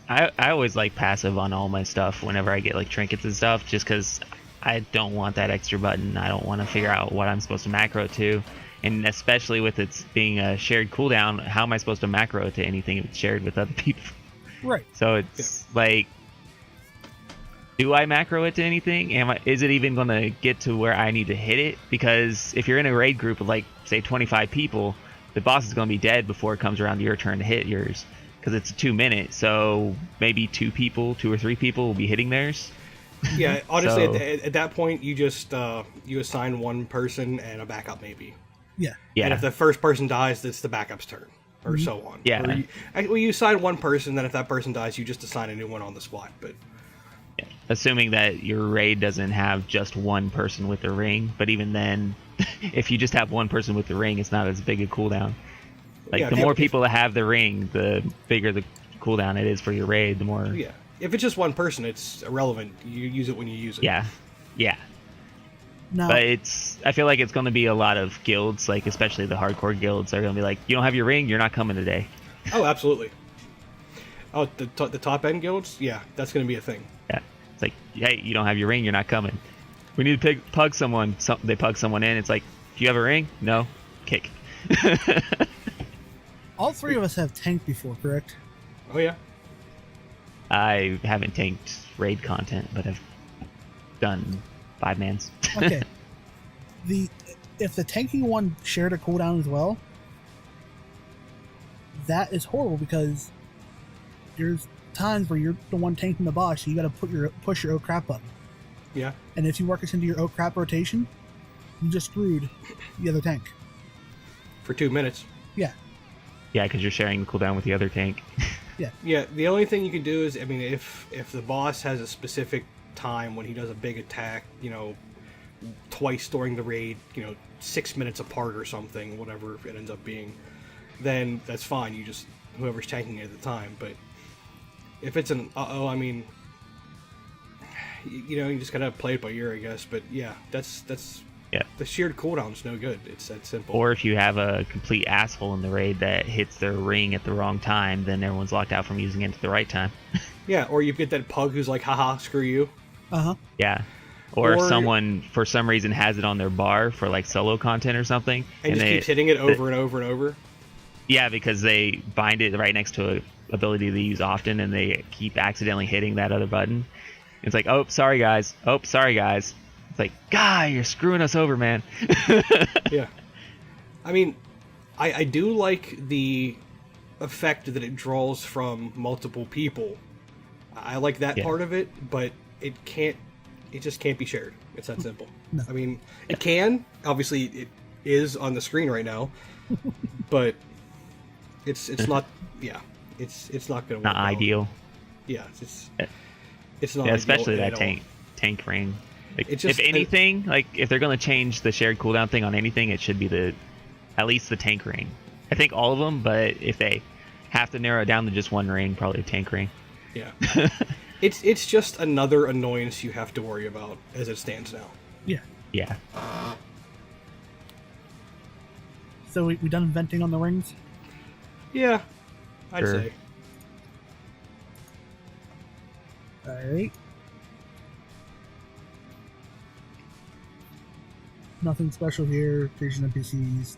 I always like passive on all my stuff whenever I get like trinkets and stuff, just because I don't want that extra button. I don't want to figure out what I'm supposed to macro to, and especially with it being a shared cooldown, how am I supposed to macro to anything if it's shared with other people? Right. So it's like, do I macro it to anything? Is it even going to get to where I need to hit it? Because if you're in a raid group of like, say, 25 people, the boss is going to be dead before it comes around to your turn to hit yours. Because it's a 2 minute, so maybe 2 or 3 people will be hitting theirs. Yeah, honestly, So- at that point, you just you assign one person and a backup maybe. Yeah. Yeah. And if the first person dies, it's the backup's turn, or so on. Yeah. Or you assign one person, then if that person dies, you just assign a new one on the spot. But Assuming that your raid doesn't have just one person with the ring, but even then, if you just have one person with the ring, it's not as big a cooldown. Like, Yeah, the if- more if- people that have the ring, the bigger the cooldown it is for your raid, the more... yeah, if it's just one person, it's irrelevant. You use it when you use it. Yeah. Yeah. Now, But I feel like it's going to be a lot of guilds, like especially the hardcore guilds, are going to be like, you don't have your ring, you're not coming today. Oh, absolutely. Oh, the top end guilds, yeah, that's going to be a thing. Yeah. It's like, hey, you don't have your ring, you're not coming. We need to pug someone. They pug someone in. It's like, do you have a ring? No. Kick. all three of us have tanked before, correct? Oh yeah. I haven't tanked raid content, but I've done 5-mans. Okay. If the tanking one shared a cooldown as well, that is horrible because there's times where you're the one tanking the boss, so you got to push your oh crap button. Yeah. And if you work us into your oh crap rotation, you just screwed the other tank. For 2 minutes. Yeah. Yeah, because you're sharing the cooldown with the other tank. Yeah, the only thing you can do is, I mean, if the boss has a specific time when he does a big attack, you know, twice during the raid, you know, 6 minutes apart or something, whatever it ends up being, then that's fine. You just, whoever's tanking it at the time. But if it's an I mean, you know, you just gotta play it by ear, I guess. But yeah, that's Yeah. the shared cooldown's no good. It's that simple. Or if you have a complete asshole in the raid that hits their ring at the wrong time, then everyone's locked out from using it at the right time. Yeah, or you get that pug who's like, haha, screw you. Uh-huh. Yeah. Or Or- someone, for some reason, has it on their bar for like solo content or something. And just keeps hitting it over and over and over. Yeah, because they bind it right next to a ability they use often, and they keep accidentally hitting that other button. It's like, oh, sorry guys. Oh, sorry guys. It's like, guy, you're screwing us over, man. Yeah. I mean, I do like the effect that it draws from multiple people. I like that part of it, but it just can't be shared. It's that simple. No. I mean, it can. Obviously, it is on the screen right now, but it's not. Yeah, it's not going to work. Not ideal. Yeah, it's not. Yeah, especially ideal that tank ring. Like, It just- if anything, like if they're going to change the shared cooldown thing on anything, it should be at least the tank ring. I think all of them, but if they have to narrow it down to just one ring, probably a tank ring. Yeah, it's just another annoyance you have to worry about as it stands now. Yeah. Yeah. So we done venting on the rings? Yeah, I'd Sure. say. Alright. Nothing special here. Creation NPCs,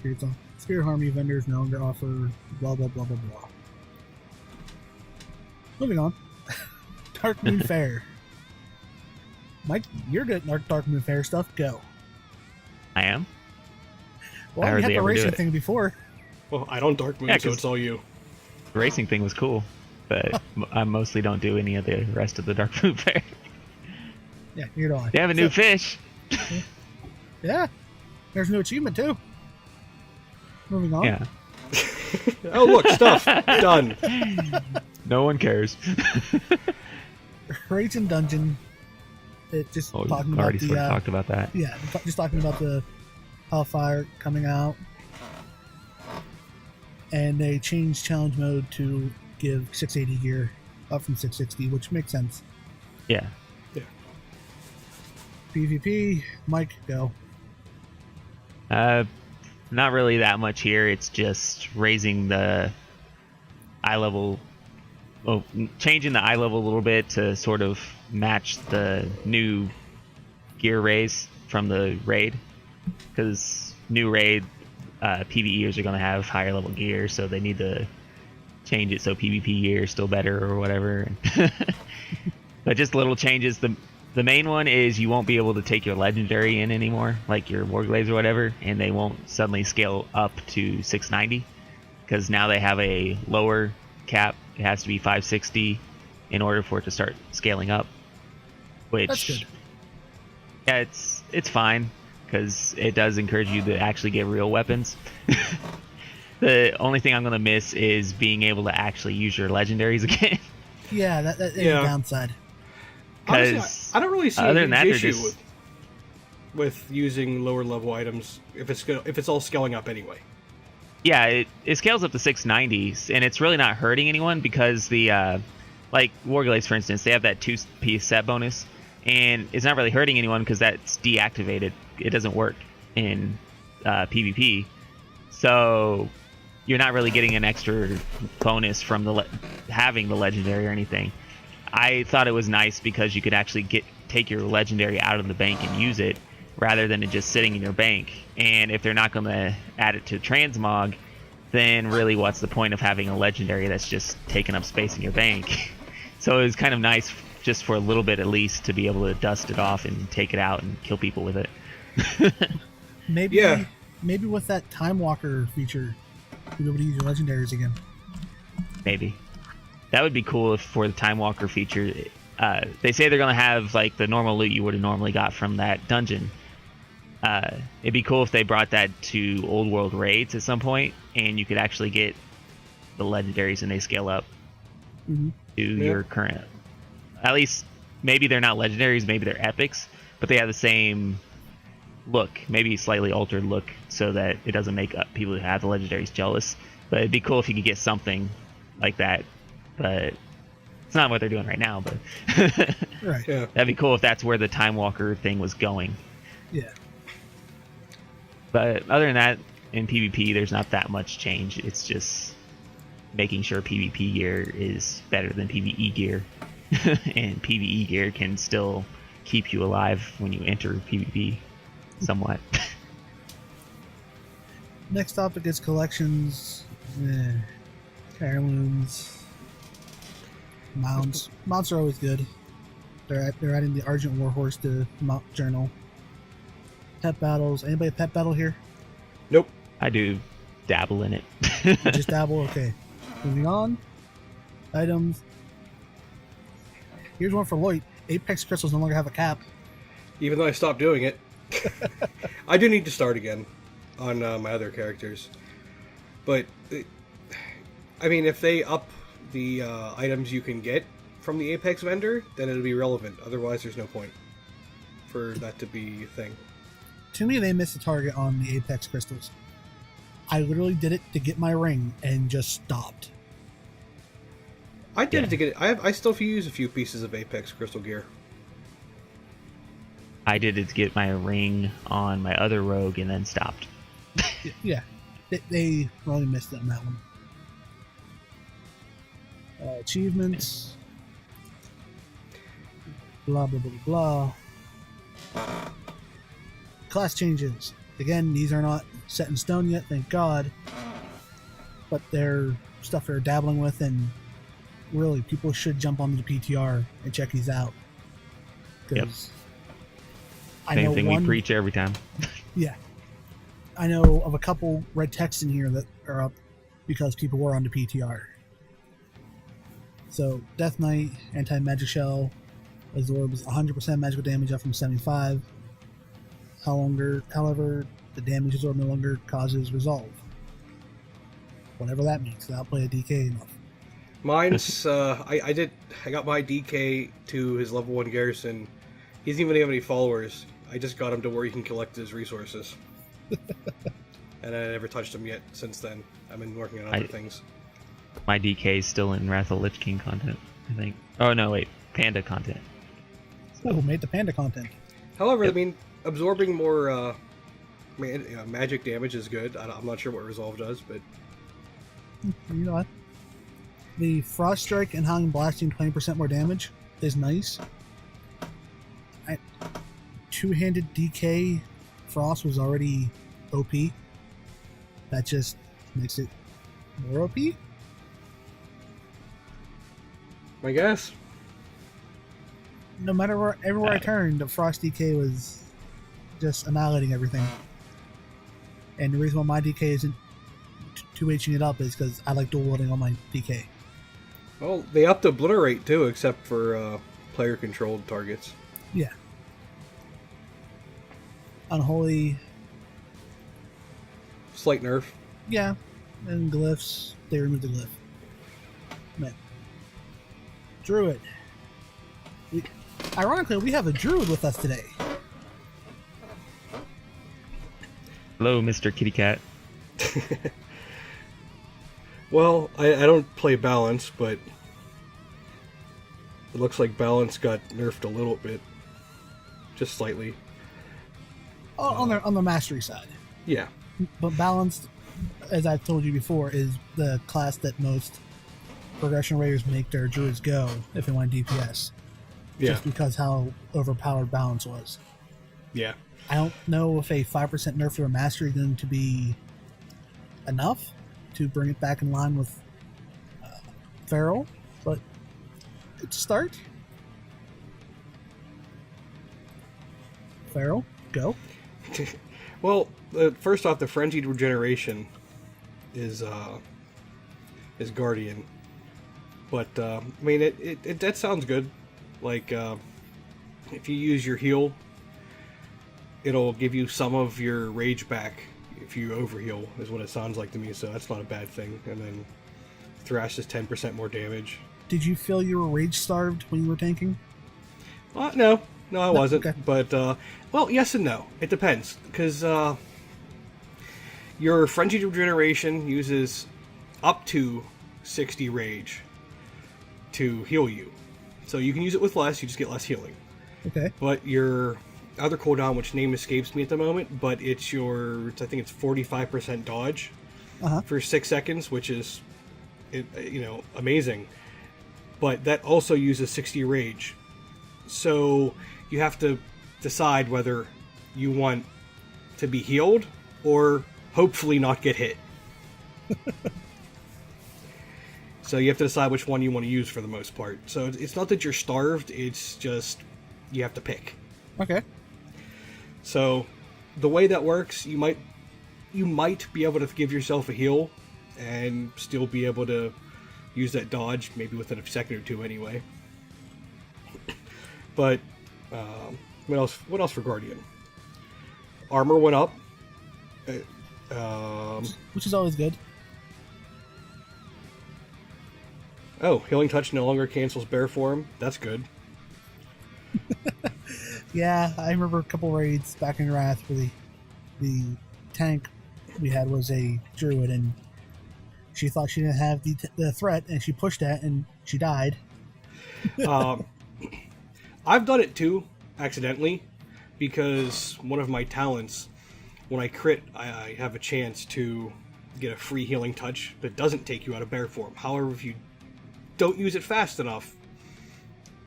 spirit harmony vendors no longer offer blah blah blah blah blah. Moving on. Dark Moon Fair. Mike, you're good at Dark Moon Fair stuff. Go. I am. Well, we hardly had the ever do racing it. thing before. Well, I don't Dark Moon, Yeah, so 'cause- it's all you. The racing thing was cool, but I mostly don't do any of the rest of the Dark Moon Fair. Yeah, you're on. They have a new fish. Yeah. There's a new achievement too. Moving on. Yeah. Oh, look, stuff done. No one cares. Raging Dungeon. It just Oh, talking we about already the sort of talked about that. yeah, just talking about the Hellfire coming out, and they changed challenge mode to give 680 gear up from 660, which makes sense. Yeah. PvP, Mike, go. Not really that much here. It's just raising the eye level. Well, changing the eye level a little bit to sort of match the new gear raise from the raid. Because new raid PvEers are going to have higher level gear, so they need to change it so PvP gear is still better or whatever. But just little changes. The main one is you won't be able to take your legendary in anymore, like your Warglaives or whatever, and they won't suddenly scale up to 690 because now they have a lower cap. It has to be 560 in order for it to start scaling up. Which, That's good. yeah, it's fine because it does encourage you to actually get real weapons. The only thing I'm gonna miss is being able to actually use your legendaries again. Yeah, that is Yeah. a downside. Honestly, Because I don't really see other a than that, huge they're issue just with using lower level items if it's all scaling up anyway. yeah, it scales up to 690s, and it's really not hurting anyone because the like Warglaives, for instance, they have that 2-piece set bonus, and it's not really hurting anyone because that's deactivated. It doesn't work in PvP, so you're not really getting an extra bonus from having the legendary or anything. I thought it was nice because you could actually take your legendary out of the bank and use it rather than it just sitting in your bank. And if they're not going to add it to transmog, then really what's the point of having a legendary that's just taking up space in your bank? So it was kind of nice just for a little bit at least to be able to dust it off and take it out and kill people with it. Maybe with that Time Walker feature, you'll be able to use your legendaries again. Maybe. That would be cool if for the Time Walker feature, they say they're going to have like the normal loot you would have normally got from that dungeon. It'd be cool if they brought that to Old World raids at some point, and you could actually get the legendaries and they scale up Mm-hmm. to your current. At least, maybe they're not legendaries, maybe they're epics, but they have the same look, maybe slightly altered look, so that it doesn't make people who have the legendaries jealous. But it'd be cool if you could get something like that. But it's not what they're doing right now, but Right. Yeah. that'd be cool if that's where the Time Walker thing was going. Yeah. But other than that, in PvP, there's not that much change. It's just making sure PvP gear is better than PvE gear. And PvE gear can still keep you alive when you enter PvP somewhat. Next topic is collections. Heirlooms. Mounts. Mounts are always good. They're adding the Argent Warhorse to Mount Journal. Pet battles. Anybody a pet battle here? Nope. I do. dabble in it. Just dabble. Okay. Moving on. Items. Here's one for Loit. Apex crystals no longer have a cap. Even though I stopped doing it. I do need to start again on my other characters. But, I mean, if they up the items you can get from the Apex vendor, then it'll be relevant. Otherwise, there's no point for that to be a thing. To me, they missed the target on the Apex crystals. I literally did it to get my ring and just stopped. I did it to get it. I still use a few pieces of Apex crystal gear. I did it to get my ring on my other rogue and then stopped. Yeah. They really missed it on that one. Achievements. Blah, blah, blah, blah. Class changes. Again, these are not set in stone yet, thank God. But they're stuff they're dabbling with, and really, people should jump onto the PTR and check these out. Yep. I Same know thing we preach every time. Yeah. I know of a couple red texts in here that are up because people were on the PTR. So, Death Knight, Anti-Magic Shell, absorbs 100% magical damage up from 75. However, the damage absorbed no longer causes resolve. Whatever that means. That'll play a DK enough. Mine's, I got my DK to his level 1 garrison. He doesn't even have any followers. I just got him to where he can collect his resources. And I never touched him yet since then. I've been working on other things. My DK is still in Wrath of Lich King content, I think. Oh, no, wait. Panda content. Oh, made the panda content. However, I mean, absorbing more magic damage is good. I'm not sure what Resolve does, but... You know what? The Frost Strike and Howling Blasting 20% more damage is nice. Two-handed DK Frost was already OP. That just makes it more OP? I guess. No matter where, everywhere I turned, the Frost DK was just annihilating everything. And the reason why my DK isn't 2Hing it up is because I like dual wielding on my DK. Well, they upped Obliterate too, except for player-controlled targets. Yeah. Unholy. Slight nerf. Yeah. And glyphs. They removed the glyph. Man. Druid. Ironically, we have a druid with us today. Hello, Mr. Kitty Cat. Well, I don't play balance, but it looks like balance got nerfed a little bit. Just slightly. On the mastery side. Yeah. But balanced, as I've told you before, is the class that most progression raiders make their druids go if they want DPS. Yeah. Just because how overpowered balance was. Yeah. I don't know if a 5% nerf to a mastery is going to be enough to bring it back in line with Feral, but it's a start. Feral, go. Well, first off, the frenzied regeneration is Guardian, but I mean it that sounds good. Like if you use your heal, it'll give you some of your rage back if you overheal, is what it sounds like to me. So that's not a bad thing. And then Thrash is 10% more damage. Did you feel you were rage starved when you were tanking? No, I wasn't. Okay. But well, yes and no. It depends, because your frenzied regeneration uses up to 60 rage to heal you. So you can use it with less, you just get less healing. Okay. But your other cooldown, which name escapes me at the moment, but I think it's 45% dodge for 6 seconds, which is, amazing. But that also uses 60 rage. So you have to decide whether you want to be healed or hopefully not get hit. So you have to decide which one you want to use for the most part. So it's not that you're starved, it's just you have to pick. Okay. So the way that works, you might you might be able to give yourself a heal and still be able to use that dodge, maybe within a second or two anyway. But what else? What else for Guardian? Armor went up, which is always good. Oh, Healing Touch no longer cancels bear form. That's good. Yeah, I remember a couple raids back in Wrath where the tank we had was a druid, and she thought she didn't have the threat, and she pushed that, and she died. I've done it too, accidentally, because one of my talents, when I crit, I have a chance to get a free Healing Touch that doesn't take you out of bear form. However, if you don't use it fast enough,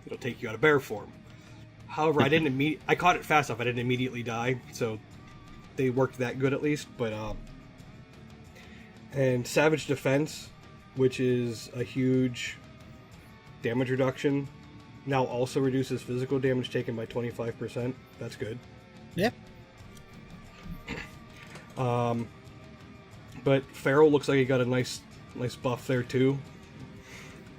it'll take you out of bear form. However, I caught it fast enough. I didn't immediately die, so they worked that good at least. But and Savage Defense, which is a huge damage reduction, now also reduces physical damage taken by 25%. That's good. Yeah. But Feral looks like he got a nice buff there too.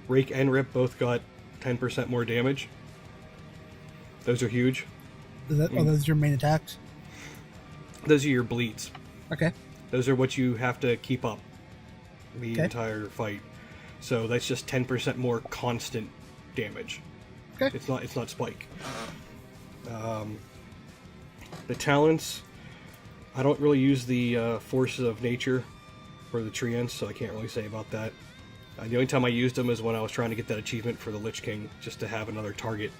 Rake and Rip both got 10% more damage. Those are huge. Those are your main attacks? Those are your bleeds. Okay. Those are what you have to keep up the entire fight. So that's just 10% more constant damage. Okay. It's not spike. The talents, I don't really use the forces of nature or the treants, so I can't really say about that. The only time I used them is when I was trying to get that achievement for the Lich King, just to have another target.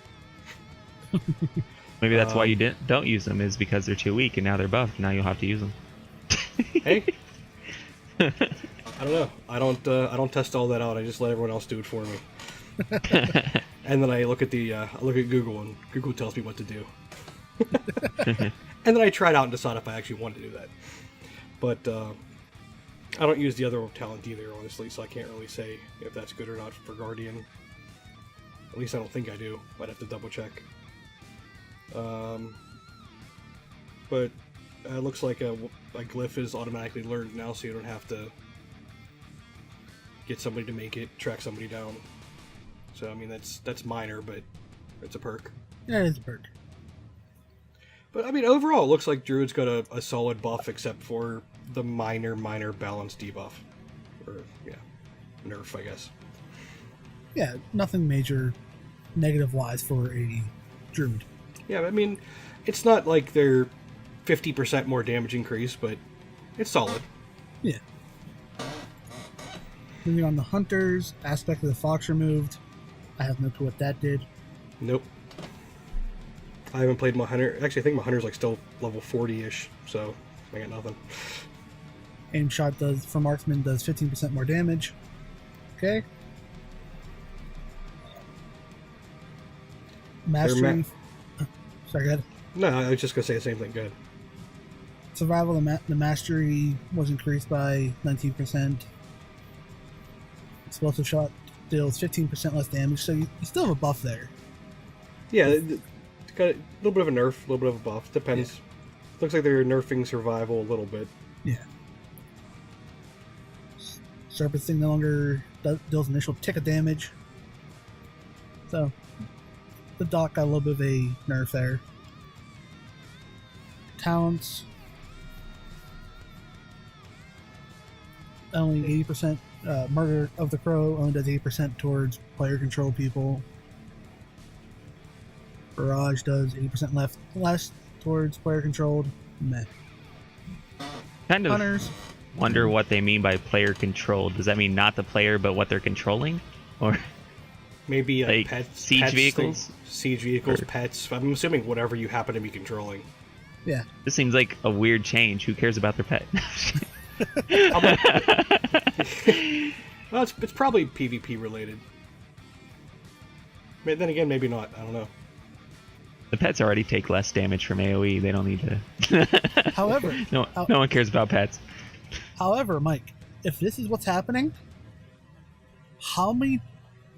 Maybe that's why you don't use them, is because they're too weak, and now they're buffed. Now you'll have to use them. Hey, I don't know. I don't test all that out. I just let everyone else do it for me. And then I look at Google, and Google tells me what to do. And then I try it out and decide if I actually want to do that. But I don't use the other talent either, honestly, so I can't really say if that's good or not for Guardian. At least I don't think I do. I'd have to double check. But it looks like a glyph is automatically learned now, so you don't have to get somebody to make it, track somebody down. So I mean that's minor, but it's a perk. Yeah, it's a perk. But I mean overall, it looks like Druid's got a solid buff, except for the minor balance debuff, or nerf, I guess. Yeah, nothing major negative wise for a druid. Yeah, I mean, it's not like they're 50% more damage increase, but it's solid. Yeah. Moving on, the hunters, aspect of the fox removed. I have no clue what that did. Nope. I haven't played my hunter. Actually, I think my hunter's like still level 40-ish, so I got nothing. Aim shot does, for marksman, does 15% more damage. Okay. Mastery. Sorry, go ahead. No, I was just going to say the same thing. Good. Survival, the mastery was increased by 19%. Explosive shot deals 15% less damage, so you still have a buff there. Yeah, it's got a little bit of a nerf, a little bit of a buff. Depends. Yeah. Looks like they're nerfing survival a little bit. Yeah. Serpent Sting no longer deals initial tick of damage. So, the doc got a little bit of a nerf there. Talents. Only 80%. Murder of the Crow only does 8% towards player control people. Barrage does 80% less towards player controlled. Meh. Kind of Hunters. Wonder what they mean by player controlled. Does that mean not the player, but what they're controlling? Or maybe like pets, siege vehicles? Siege vehicles, pets. I'm assuming whatever you happen to be controlling. Yeah. This seems like a weird change. Who cares about their pet? Well, it's probably PvP related. But then again, maybe not. I don't know. The pets already take less damage from AoE. They don't need to. However, no one cares about pets. However, Mike, if this is what's happening, how many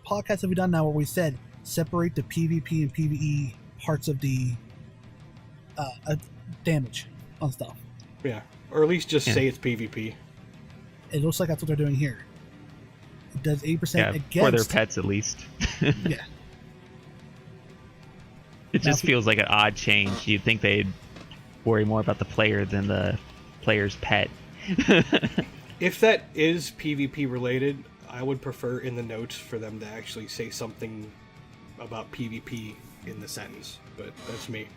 podcasts have we done now where we said separate the PvP and PvE parts of the damage on stuff? Yeah. Or at least just Yeah. say it's PvP. It looks like that's what they're doing here. It does 8% Yeah, against. for their pets at least. Yeah. It just feels like an odd change. You'd think they'd worry more about the player than the player's pet. If that is PvP related, I would prefer in the notes for them to actually say something about PvP in the sentence. But that's me.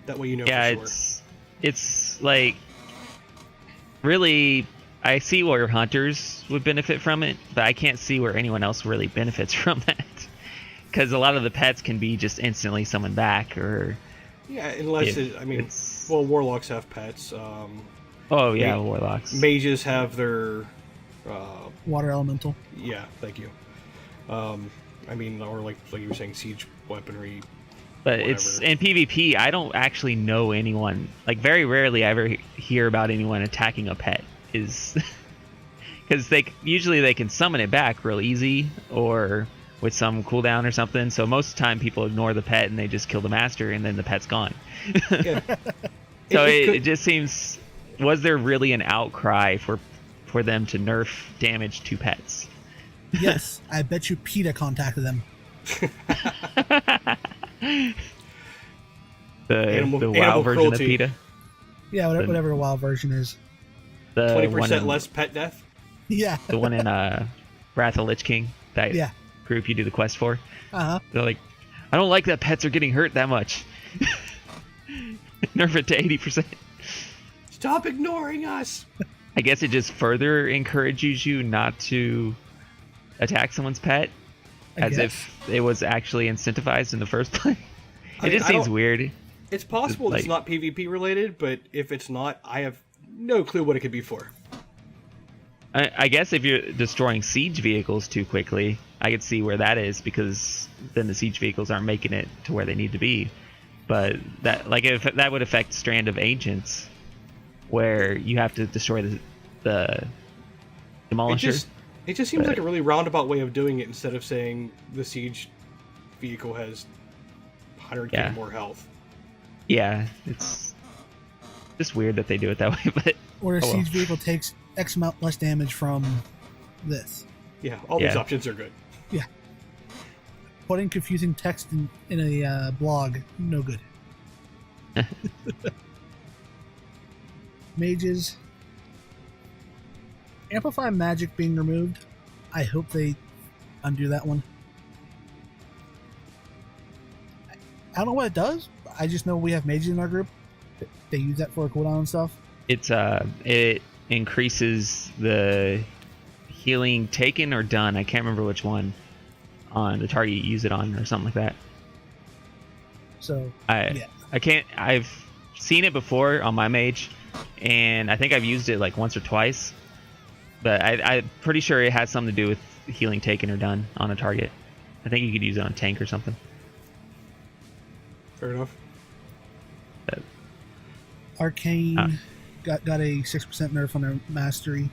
That way you know Yeah, for sure. it's like really. I see where hunters would benefit from it, but I can't see where anyone else really benefits from that. Because a lot of the pets can be just instantly summoned back, or Yeah, unless well, warlocks have pets. Oh yeah, warlocks. Mages have their Water elemental. yeah, thank you. Or like you were saying, siege weaponry. But whatever. it's in PvP. I don't actually know anyone. Like very rarely, I ever hear about anyone attacking a pet. Is because usually they can summon it back real easy or with some cooldown or something. So most of the time, people ignore the pet and they just kill the master, and then the pet's gone. Yeah. So it just seems. Was there really an outcry for them to nerf damage to pets? Yes, I bet you PETA contacted them. The WoW animal version cruelty. of PETA. Yeah, whatever the WoW version is. The 20% less pet death. Yeah. The one in Wrath of Lich King. That Yeah. group you do the quest for. Uh-huh. They're like, I don't like that pets are getting hurt that much. Nerf it to 80%. Stop ignoring us. I guess it just further encourages you not to attack someone's pet, I guess. if it was actually incentivized in the first place. It just I seems don't- weird. It's possible it's not PvP related, but if it's not, I have no clue what it could be for. I guess if you're destroying siege vehicles too quickly, I could see where that is, because then the siege vehicles aren't making it to where they need to be. But that, like, if that would affect Strand of Ancients, where you have to destroy the demolisher. It just seems like a really roundabout way of doing it, instead of saying the siege vehicle has 100k Yeah. more health. Yeah, it's just weird that they do it that way. But Or a oh well. siege vehicle takes X amount less damage from this. Yeah, all these Yeah. options are good. Yeah. Putting confusing text in a blog, no good. Mages. Amplify magic being removed. I hope they undo that one. I don't know what it does. I just know we have mages in our group. They use that for a cooldown and stuff. it increases the healing taken or done. I can't remember which one on the target you use it on, or something like that. So I can't. I've seen it before on my mage, and I think I've used it like once or twice. But I'm pretty sure it has something to do with healing taken or done on a target. I think you could use it on tank or something. Fair enough. Arcane got a 6% nerf on their mastery,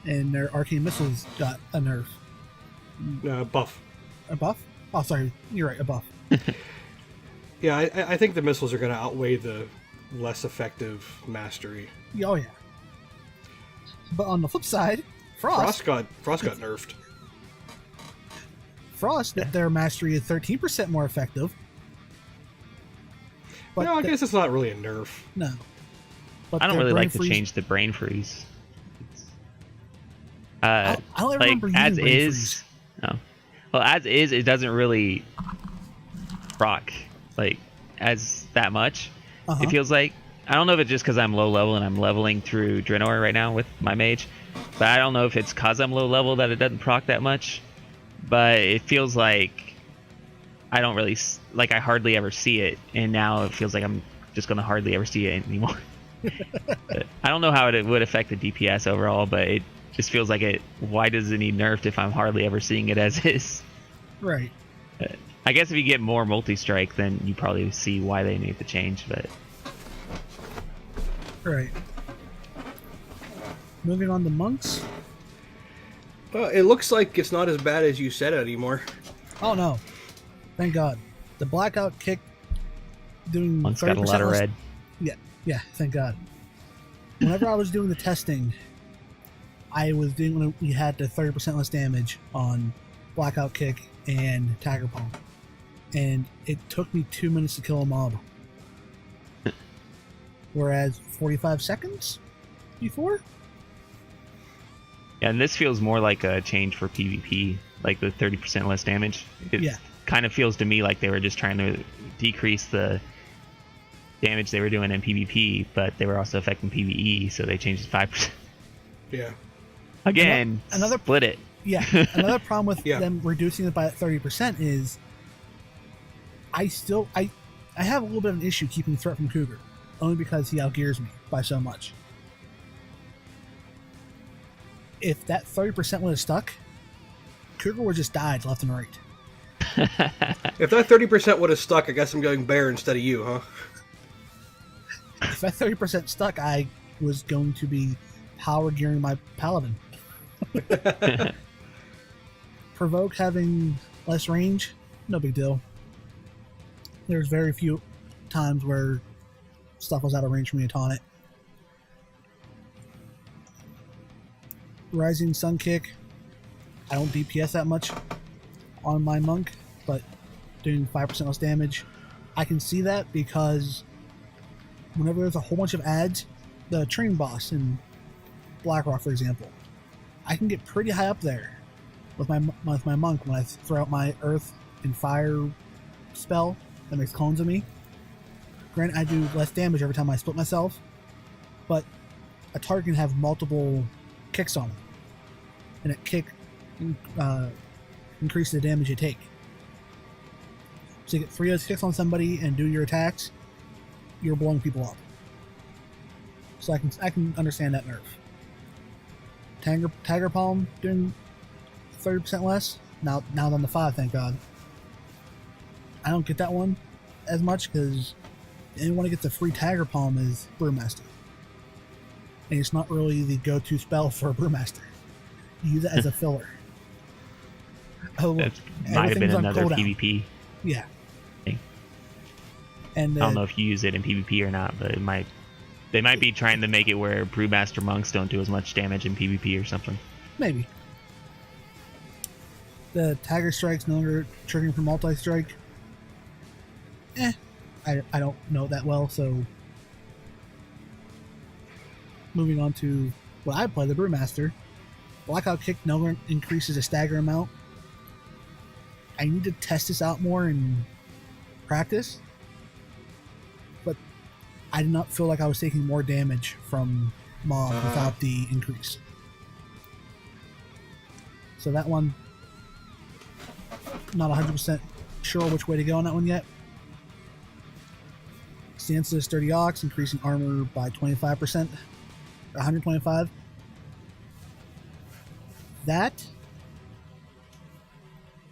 and their arcane missiles got a nerf. Buff. A buff? Oh, sorry, you're right, a buff. Yeah, I think the missiles are going to outweigh the less effective mastery. Oh yeah. But on the flip side, Frost Frost got nerfed. their mastery is 13% more effective. But No, I guess it's not really a nerf. no. But I don't their really brain like to freeze- change the brain freeze. I don't ever Like remember using as brain is. freeze. No. Well, as is, it doesn't really proc like as that much. Uh-huh. It feels like, I don't know if it's just because I'm low level and I'm leveling through Draenor right now with my mage, but I don't know if it's because I'm low level that it doesn't proc that much. But it feels like I don't really like, I hardly ever see it, and now it feels like I'm just gonna hardly ever see it anymore. But I don't know how it would affect the DPS overall, but it just feels like it. Why does it need nerfed if I'm hardly ever seeing it as is? Right. I guess if you get more multi-strike, then you probably see why they need to change. But Right. Moving on to monks. Well, it looks like it's not as bad as you said anymore. Oh no. Thank God. The blackout kick doing one's got a 30% lot of less- red. Yeah, thank God. whenever I was doing the testing, I was doing when we had the 30% less damage on Blackout Kick and Tiger Palm, and it took me 2 minutes to kill a mob, whereas 45 seconds before. Yeah, and this feels more like a change for PvP, like the 30% less damage. It kind of feels to me like they were just trying to decrease the damage they were doing in PvP, but they were also affecting PvE, so they changed it 5%. Yeah. Again, another split it. Yeah, another problem with them reducing it by 30% is I have a little bit of an issue keeping threat from Cougar, only because he outgears me by so much. If that 30% would have stuck, Cougar would have just died left and right. If that 30% would have stuck, I guess I'm going bear instead of you, huh? If that 30% stuck, I was going to be power gearing my paladin. Provoke having less range, no big deal. There's very few times where stuff was out of range for me to taunt it. Rising Sun Kick, I don't DPS that much on my monk, but doing 5% less damage. I can see that because whenever there's a whole bunch of ads, the training boss in Blackrock, for example, I can get pretty high up there with my monk when I throw out my earth and fire spell that makes clones of me. Granted, I do less damage every time I split myself, but a target can have multiple kicks on him, and a kick increases the damage you take. So you get 3 of those kicks on somebody and do your attacks, you're blowing people up. So I can understand that nerf. Tiger Palm doing 30% less. Now on the 5, thank God. I don't get that one as much because anyone who gets a free Tiger Palm is Brewmaster. And it's not really the go-to spell for a Brewmaster. You use it as a filler. Oh, that might have been another PvP. Yeah. Thing. And I don't know if you use it in PvP or not, but they might be trying to make it where Brewmaster monks don't do as much damage in PvP or something. Maybe. The Tiger Strike's no longer triggering for multi-strike. I don't know that well, so moving on to what I play, the Brewmaster. Blackout Kick no longer increases the stagger amount. I need to test this out more in practice, but I did not feel like I was taking more damage from mobs without the increase. So that one, not 100% sure which way to go on that one yet. Stance of Sturdy Ox, increasing armor by 25%, 125. That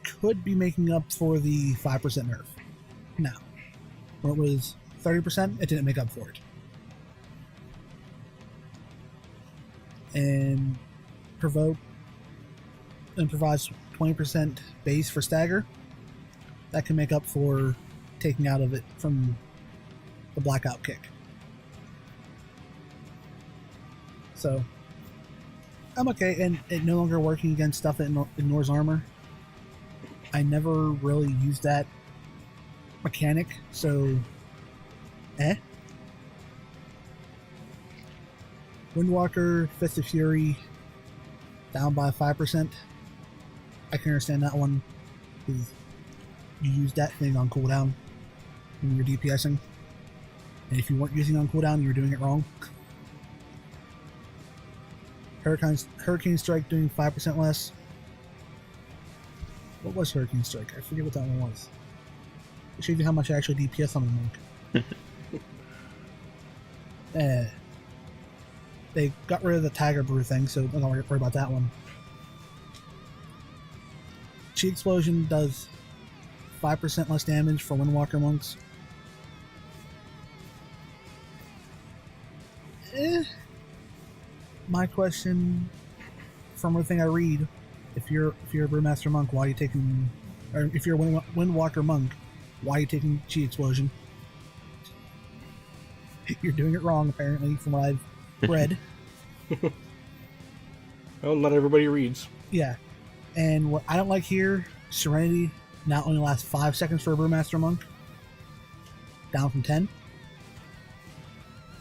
could be making up for the 5% nerf. Now, when it was 30%, it didn't make up for it. And Provoke and provides 20% base for stagger. That can make up for taking out of it from the Blackout Kick. So I'm okay, and it no longer working against stuff that ignores armor. I never really used that mechanic, so Windwalker, Fist of Fury, down by 5%. I can understand that one, because you use that thing on cooldown when you're DPSing. And if you weren't using it on cooldown, you were doing it wrong. Hurricane Strike doing 5% less. What was Hurricane Strike? I forget what that one was. It shows you how much I actually DPS on the monk. They got rid of the Tiger Brew thing, so I'm not worry about that one. Chi Explosion does 5% less damage for Windwalker monks. My question, from everything I read, if you're a Brewmaster monk, why are you taking, or if you're a Windwalker monk, why are you taking Chi Explosion? You're doing it wrong, apparently, from what I've red. Well, not everybody reads. Yeah. And what I don't like here, Serenity not only lasts 5 seconds for a Brewmaster Monk, down from 10.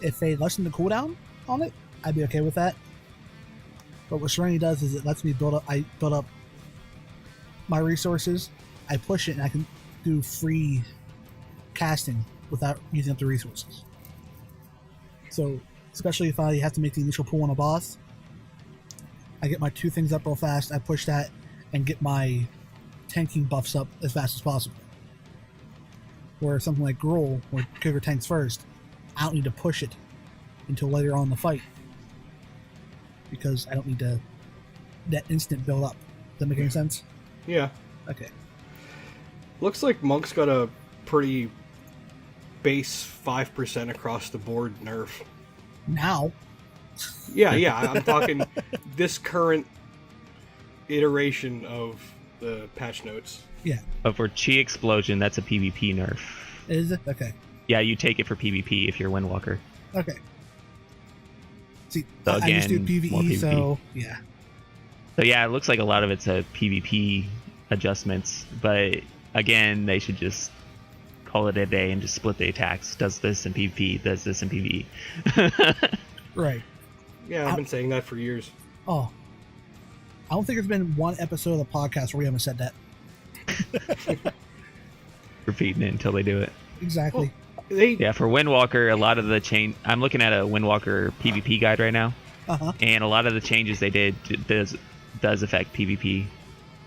If they lessen the cooldown on it, I'd be okay with that. But what Serenity does is it lets me build up my resources, I push it, and I can do free casting without using up the resources. So, especially if I have to make the initial pull on a boss, I get my 2 things up real fast, I push that, and get my tanking buffs up as fast as possible. Where something like Gruul, where Cougar tanks first, I don't need to push it until later on in the fight. Because I don't need that instant build up. Does that make any sense? Yeah. Okay. Looks like Monk's got a pretty base 5% across the board nerf. Now? Yeah, I'm talking this current iteration of the patch notes. Yeah. But for Chi Explosion, that's a PvP nerf. Is it? Okay. Yeah, you take it for PvP if you're Windwalker. Okay. See, So I just do again, more PvE, PvP. so yeah. So yeah, it looks like a lot of it's a PvP adjustments, but again, they should just call it a day and just split the attacks. Does this in PvP, does this in PvE. Right. Yeah, I've been saying that for years. Oh. I don't think there's been one episode of the podcast where we haven't said that. Repeating it until they do it. Exactly. Yeah, for Windwalker, a lot of the change. I'm looking at a Windwalker PvP guide right now, Uh-huh. and a lot of the changes they did does affect PvP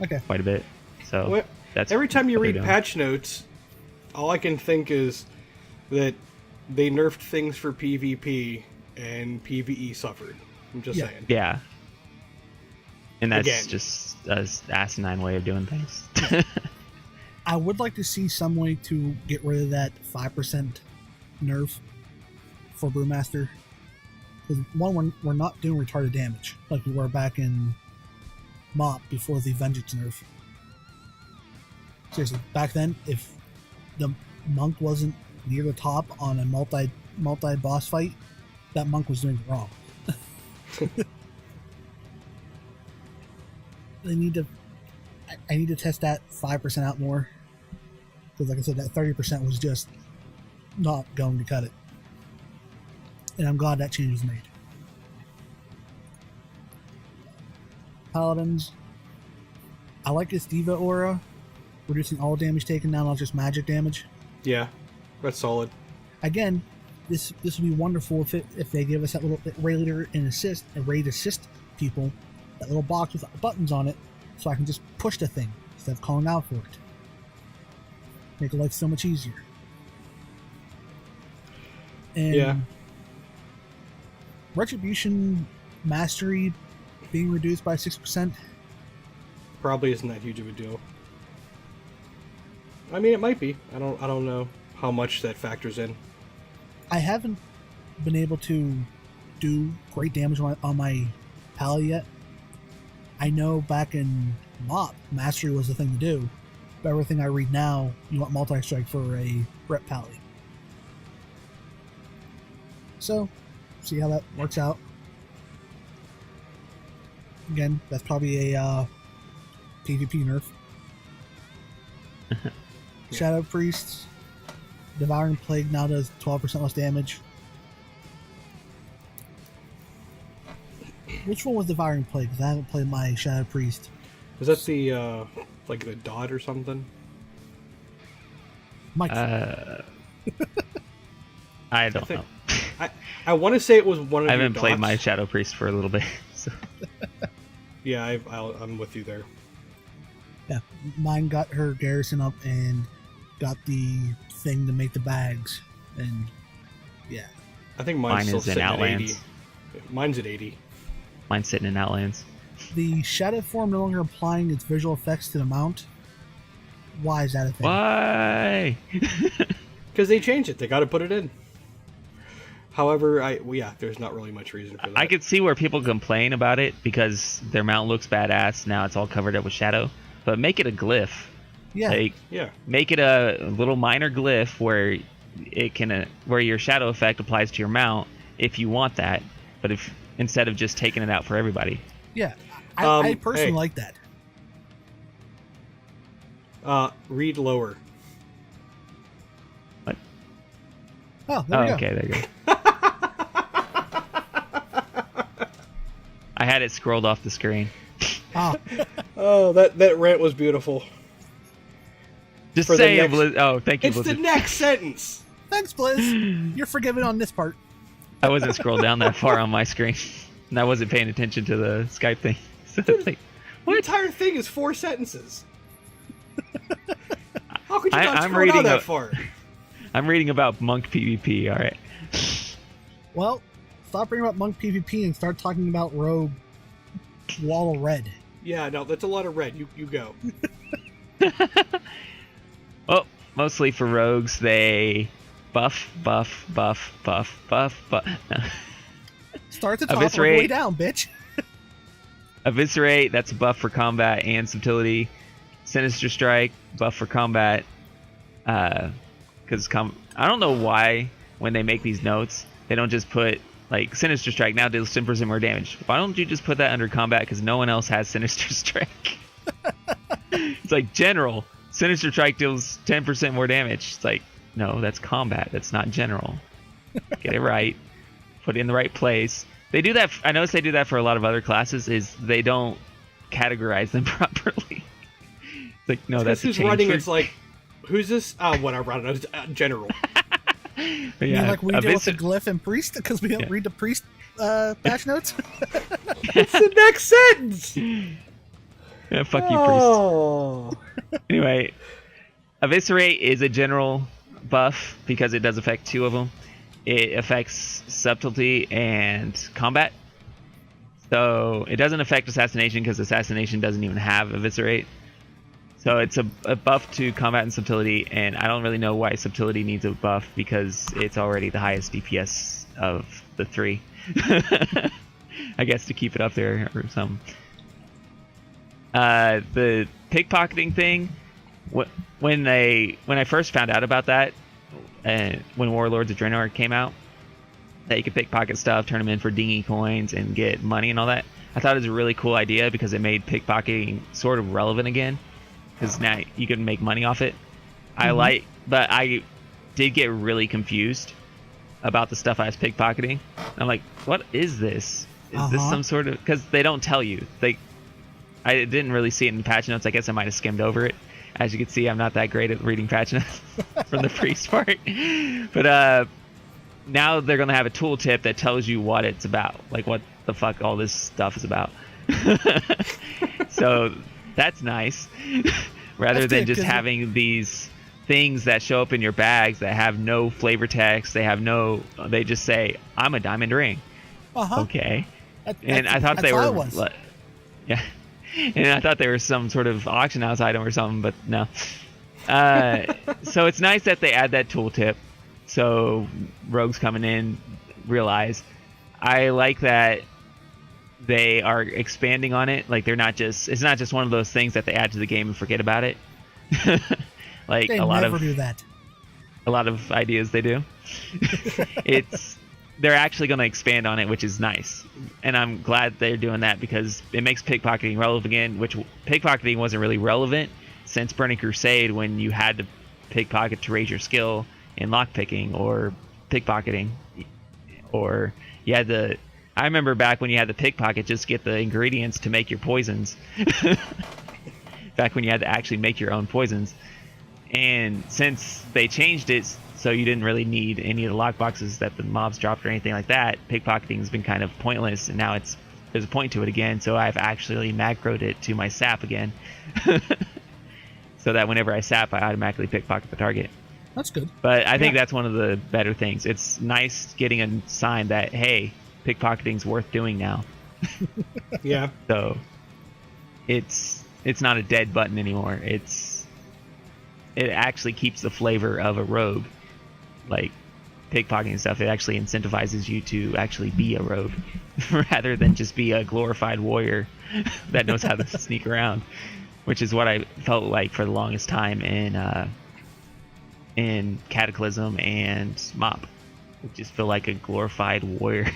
Okay. quite a bit. So Well, that's every time you what they're read doing. patch notes, all I can think is that they nerfed things for PvP and PvE suffered. I'm just Yeah. saying. Yeah, and that's Again. just an asinine way of doing things. I would like to see some way to get rid of that 5% nerf for Brewmaster. Because one, we're not doing retarded damage like we were back in Mop before the Vengeance nerf. Seriously, back then, if the monk wasn't near the top on a multi boss fight, that monk was doing it wrong. They need to. I need to test that 5% out more. Because, like I said, that 30% was just not going to cut it. And I'm glad that change was made. Paladins. I like this Diva aura, reducing all damage taken down, not just magic damage. Yeah, that's solid. Again, this would be wonderful if they give us that little raid leader and assist, and raid assist people, that little box with buttons on it, so I can just push the thing instead of calling out for it. Make life so much easier. And Yeah. Retribution Mastery being reduced by 6%. Probably isn't that huge of a deal. I mean, it might be. I don't know how much that factors in. I haven't been able to do great damage on my pally yet. I know back in Mop, Mastery was the thing to do. But everything I read now, you want multi-strike for a rep pally. So, see how that works out. Again, that's probably a PvP nerf. Shadow Priests. Devouring Plague now does 12% less damage. Which one was Devouring Plague? Because I haven't played my Shadow Priest. Is that the like the dot or something? Mike. I don't know. I want to say it was one of. I your haven't played dots. my Shadow Priest for a little bit. So. Yeah, I'm with you there. Yeah, mine got her garrison up and got the thing to make the bags, and yeah. I think Mine mine's still is in sitting at Outlands. 80. Mine's at 80. Mine's sitting in Outlands. The shadow form no longer applying its visual effects to the mount. Why is that a thing? Why? Because they changed it. They got to put it in. However, there's not really much reason for that. I could see where people complain about it because their mount looks badass. Now it's all covered up with shadow. But make it a glyph. Yeah, Like, Yeah. make it a little minor glyph where it can where your shadow effect applies to your mount if you want that. but if instead of just taking it out for everybody. Yeah, I personally hey. like that. Read lower. What? Oh, there we go. Okay, there you go. I had it scrolled off the screen. Oh, Oh, that rant was beautiful. Just For the saying, next- Blizz. Oh, thank you, It's the Blizzard. next sentence. thanks, Blizz. You're forgiven on this part. I wasn't scrolled down that far on my screen, and I wasn't paying attention to the Skype thing. So it's like, The entire thing is 4 sentences. How could you not I'm scroll reading down that a- far? I'm reading about monk PvP. All right. Well, stop reading about monk PvP and start talking about rogue wall of red. Yeah, no, that's a lot of red. You go. Well, mostly for rogues, they buff. No. Start at the top, work your Eviscerate. way down, bitch. Eviscerate, that's a buff for combat and subtlety. Sinister Strike, buff for combat. Because I don't know why when they make these notes, they don't just put like Sinister Strike now deals 10% more damage. Why don't you just put that under combat? Because no one else has Sinister Strike. It's like general. Sinister Strike deals 10% more damage. It's like, no, that's combat. That's not general. Get it right. Put it in the right place. They do that. I notice they do that for a lot of other classes. Is they don't categorize them properly. It's like, no, that's a who's change running. for- It's like, who's this? Whatever. I don't know. It's, general. But You mean like we deal with the Eviscer- glyph and priest because we don't Yeah. read the priest patch notes? It's the next sentence. Yeah, fuck you, priest. Oh. Anyway, Eviscerate is a general buff because it does affect 2 of them. It affects subtlety and combat. So it doesn't affect assassination because assassination doesn't even have Eviscerate. So it's a buff to combat and subtlety, and I don't really know why subtlety needs a buff because it's already the highest DPS of the 3. I guess to keep it up there or something. The pickpocketing thing, when I first found out about that, when Warlords of Draenor came out, that you could pickpocket stuff, turn them in for dingy coins, and get money and all that, I thought it was a really cool idea because it made pickpocketing sort of relevant again. Because now you can make money off it. But I did get really confused about the stuff I was pickpocketing. I'm like, what is this? Is this some sort of? Because they don't tell you. I didn't really see it in patch notes. I guess I might have skimmed over it. As you can see, I'm not that great at reading patch notes from the priest part. But now they're gonna have a tooltip that tells you what it's about, like what the fuck all this stuff is about. So that's nice. Rather That's than good, just 'cause having these things that show up in your bags that have no flavor text, they just say, I'm a diamond ring. Okay. And I thought they were, yeah. And I thought they were some sort of auction house item or something, but no. So it's nice that they add that tooltip, so rogues coming in realize. I like that they are expanding on it. Like it's not just one of those things that they add to the game and forget about it. Like They a lot never of do that. a lot of ideas they do. They're actually going to expand on it, which is nice. And I'm glad they're doing that because it makes pickpocketing relevant again, which pickpocketing wasn't really relevant since Burning Crusade when you had to pickpocket to raise your skill in lockpicking or pickpocketing. Or you had to... I remember back when you had to pickpocket just get the ingredients to make your poisons. Back when you had to actually make your own poisons. And since they changed it so you didn't really need any of the lockboxes that the mobs dropped or anything like that, pickpocketing has been kind of pointless, and now there's a point to it again, so I've actually macroed it to my sap again. So that whenever I sap, I automatically pickpocket the target. That's good. But I think that's one of the better things. It's nice getting a sign that, hey, pickpocketing's worth doing now. Yeah. So it's not a dead button anymore. It actually keeps the flavor of a rogue. Like pickpocketing and stuff, it actually incentivizes you to actually be a rogue rather than just be a glorified warrior that knows how to sneak around, which is what I felt like for the longest time in Cataclysm and Mop. I just feel like a glorified warrior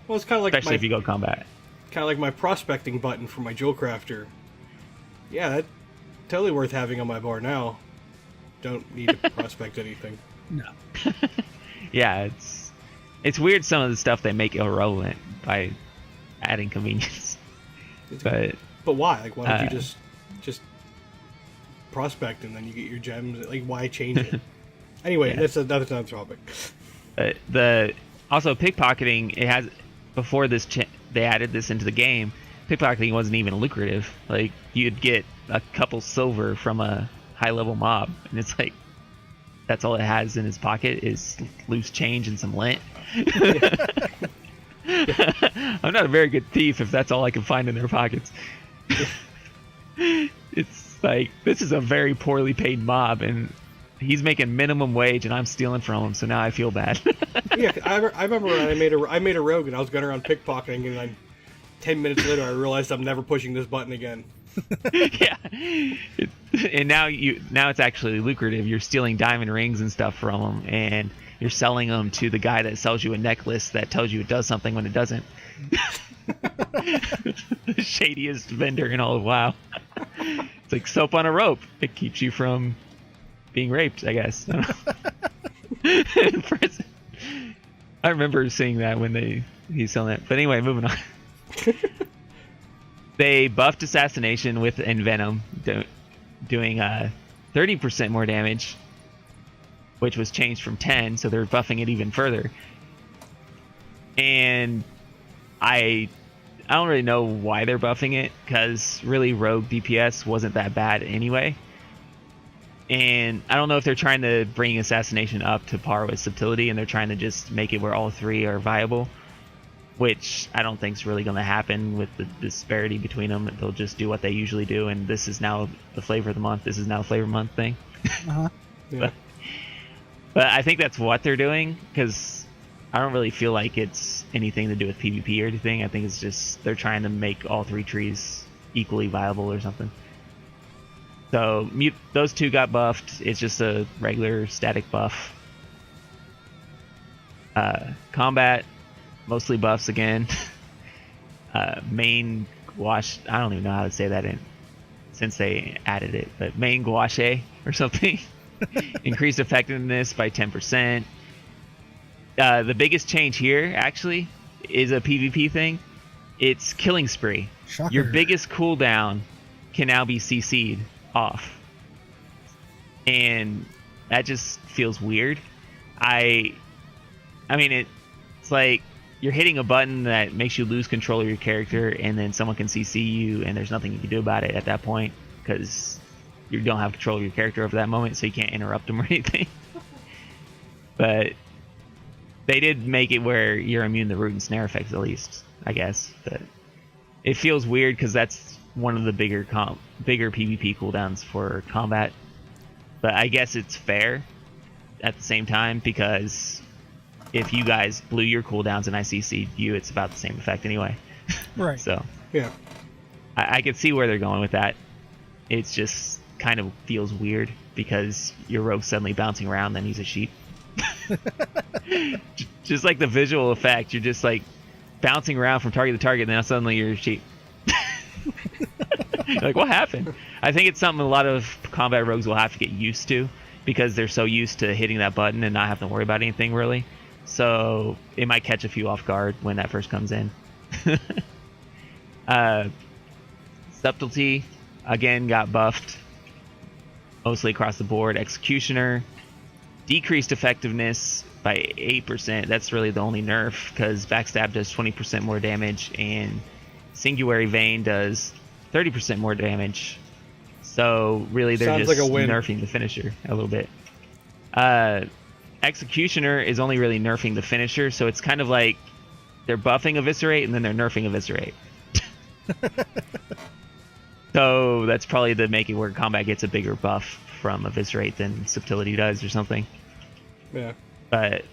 Well, it's kind of like especially if you go combat. my prospecting button for my Jewel Crafter. Yeah, that's totally worth having on my bar now. Don't need to prospect anything. No. Yeah, it's weird some of the stuff they make irrelevant by adding convenience. But why? Like, why don't you just prospect and then you get your gems? Like, why change it? Anyway, Yeah. that's another topic. Also pickpocketing, it has before this they added this into the game. Pickpocketing wasn't even lucrative. Like, you'd get a couple silver from a high level mob, and it's like that's all it has in his pocket is loose change and some lint. I'm not a very good thief if that's all I can find in their pockets. It's like, this is a very poorly paid mob, and he's making minimum wage, and I'm stealing from him, so now I feel bad. Yeah, I remember when I made a rogue and I was going around pickpocketing, and then 10 minutes later I realized I'm never pushing this button again. Yeah, and now it's actually lucrative. You're stealing diamond rings and stuff from them, and you're selling them to the guy that sells you a necklace that tells you it does something when it doesn't. The shadiest vendor in all of WoW. It's like soap on a rope. It keeps you from being raped, I guess. I don't know. In prison. I remember seeing that when he's selling it. But anyway, moving on. They buffed Assassination with Envenom, doing 30% more damage, which was changed from 10, so they're buffing it even further. And I don't really know why they're buffing it, because really Rogue DPS wasn't that bad anyway. And I don't know if they're trying to bring Assassination up to par with Subtlety, and they're trying to just make it where all three are viable, which I don't think is really going to happen with the disparity between them. They'll just do what they usually do, and this is now the flavor of the month. This is now a flavor month thing. Uh-huh. Yeah. But I think that's what they're doing, because I don't really feel like it's anything to do with PvP or anything. I think it's just they're trying to make all three trees equally viable or something. So those two got buffed. It's just a regular static buff. Combat, mostly buffs again. Main gouache, I don't even know how to say that since they added it, but main gouache or something. Increased effectiveness by 10%. The biggest change here actually is a PvP thing. It's Killing Spree. Shocker. Your biggest cooldown can now be CC'd off, and that just feels weird. I mean, it's like you're hitting a button that makes you lose control of your character, and then someone can CC you, and there's nothing you can do about it at that point because you don't have control of your character over that moment, so you can't interrupt them or anything. But they did make it where you're immune to root and snare effects, at least, I guess. But it feels weird because that's one of the bigger PvP cooldowns for combat. But I guess it's fair at the same time, because if you guys blew your cooldowns and I CC'd you, it's about the same effect anyway. Right. So Yeah. I could see where they're going with that. It's just kind of feels weird because your rogue's suddenly bouncing around, then he's a sheep. Just like the visual effect, you're just like bouncing around from target to target, and then suddenly you're a sheep. Like, what happened? I think it's something a lot of combat rogues will have to get used to, because they're so used to hitting that button and not having to worry about anything really. So it might catch a few off guard when that first comes in. Subtlety again got buffed mostly across the board. Executioner decreased effectiveness by 8%. That's really the only nerf, because Backstab does 20% more damage and Singuary Vein does 30% more damage. So really they're Sounds just like a win. nerfing the finisher a little bit. Executioner is only really nerfing the finisher, so it's kind of like they're buffing Eviscerate and then they're nerfing Eviscerate. So that's probably to make it where combat gets a bigger buff from Eviscerate than Subtlety does or something. Yeah. But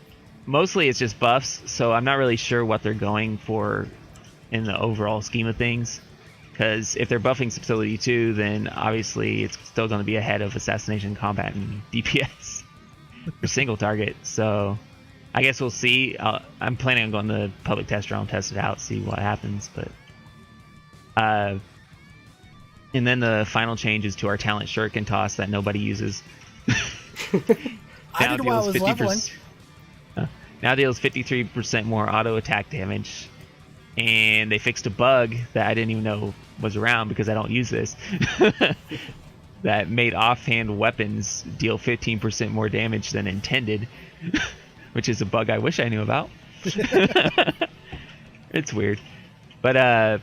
mostly it's just buffs, so I'm not really sure what they're going for in the overall scheme of things. Because if they're buffing Subtlety too, then obviously it's still going to be ahead of Assassination, Combat, and DPS for single target. So I guess we'll see. I'm planning on going to the public test realm, test it out, see what happens. But and then the final change is to our talent Shuriken Toss that nobody uses. I did while I was leveling. Now deals 53% more auto attack damage, and they fixed a bug that I didn't even know was around because I don't use this. That made offhand weapons deal 15% more damage than intended, which is a bug I wish I knew about. It's weird, but I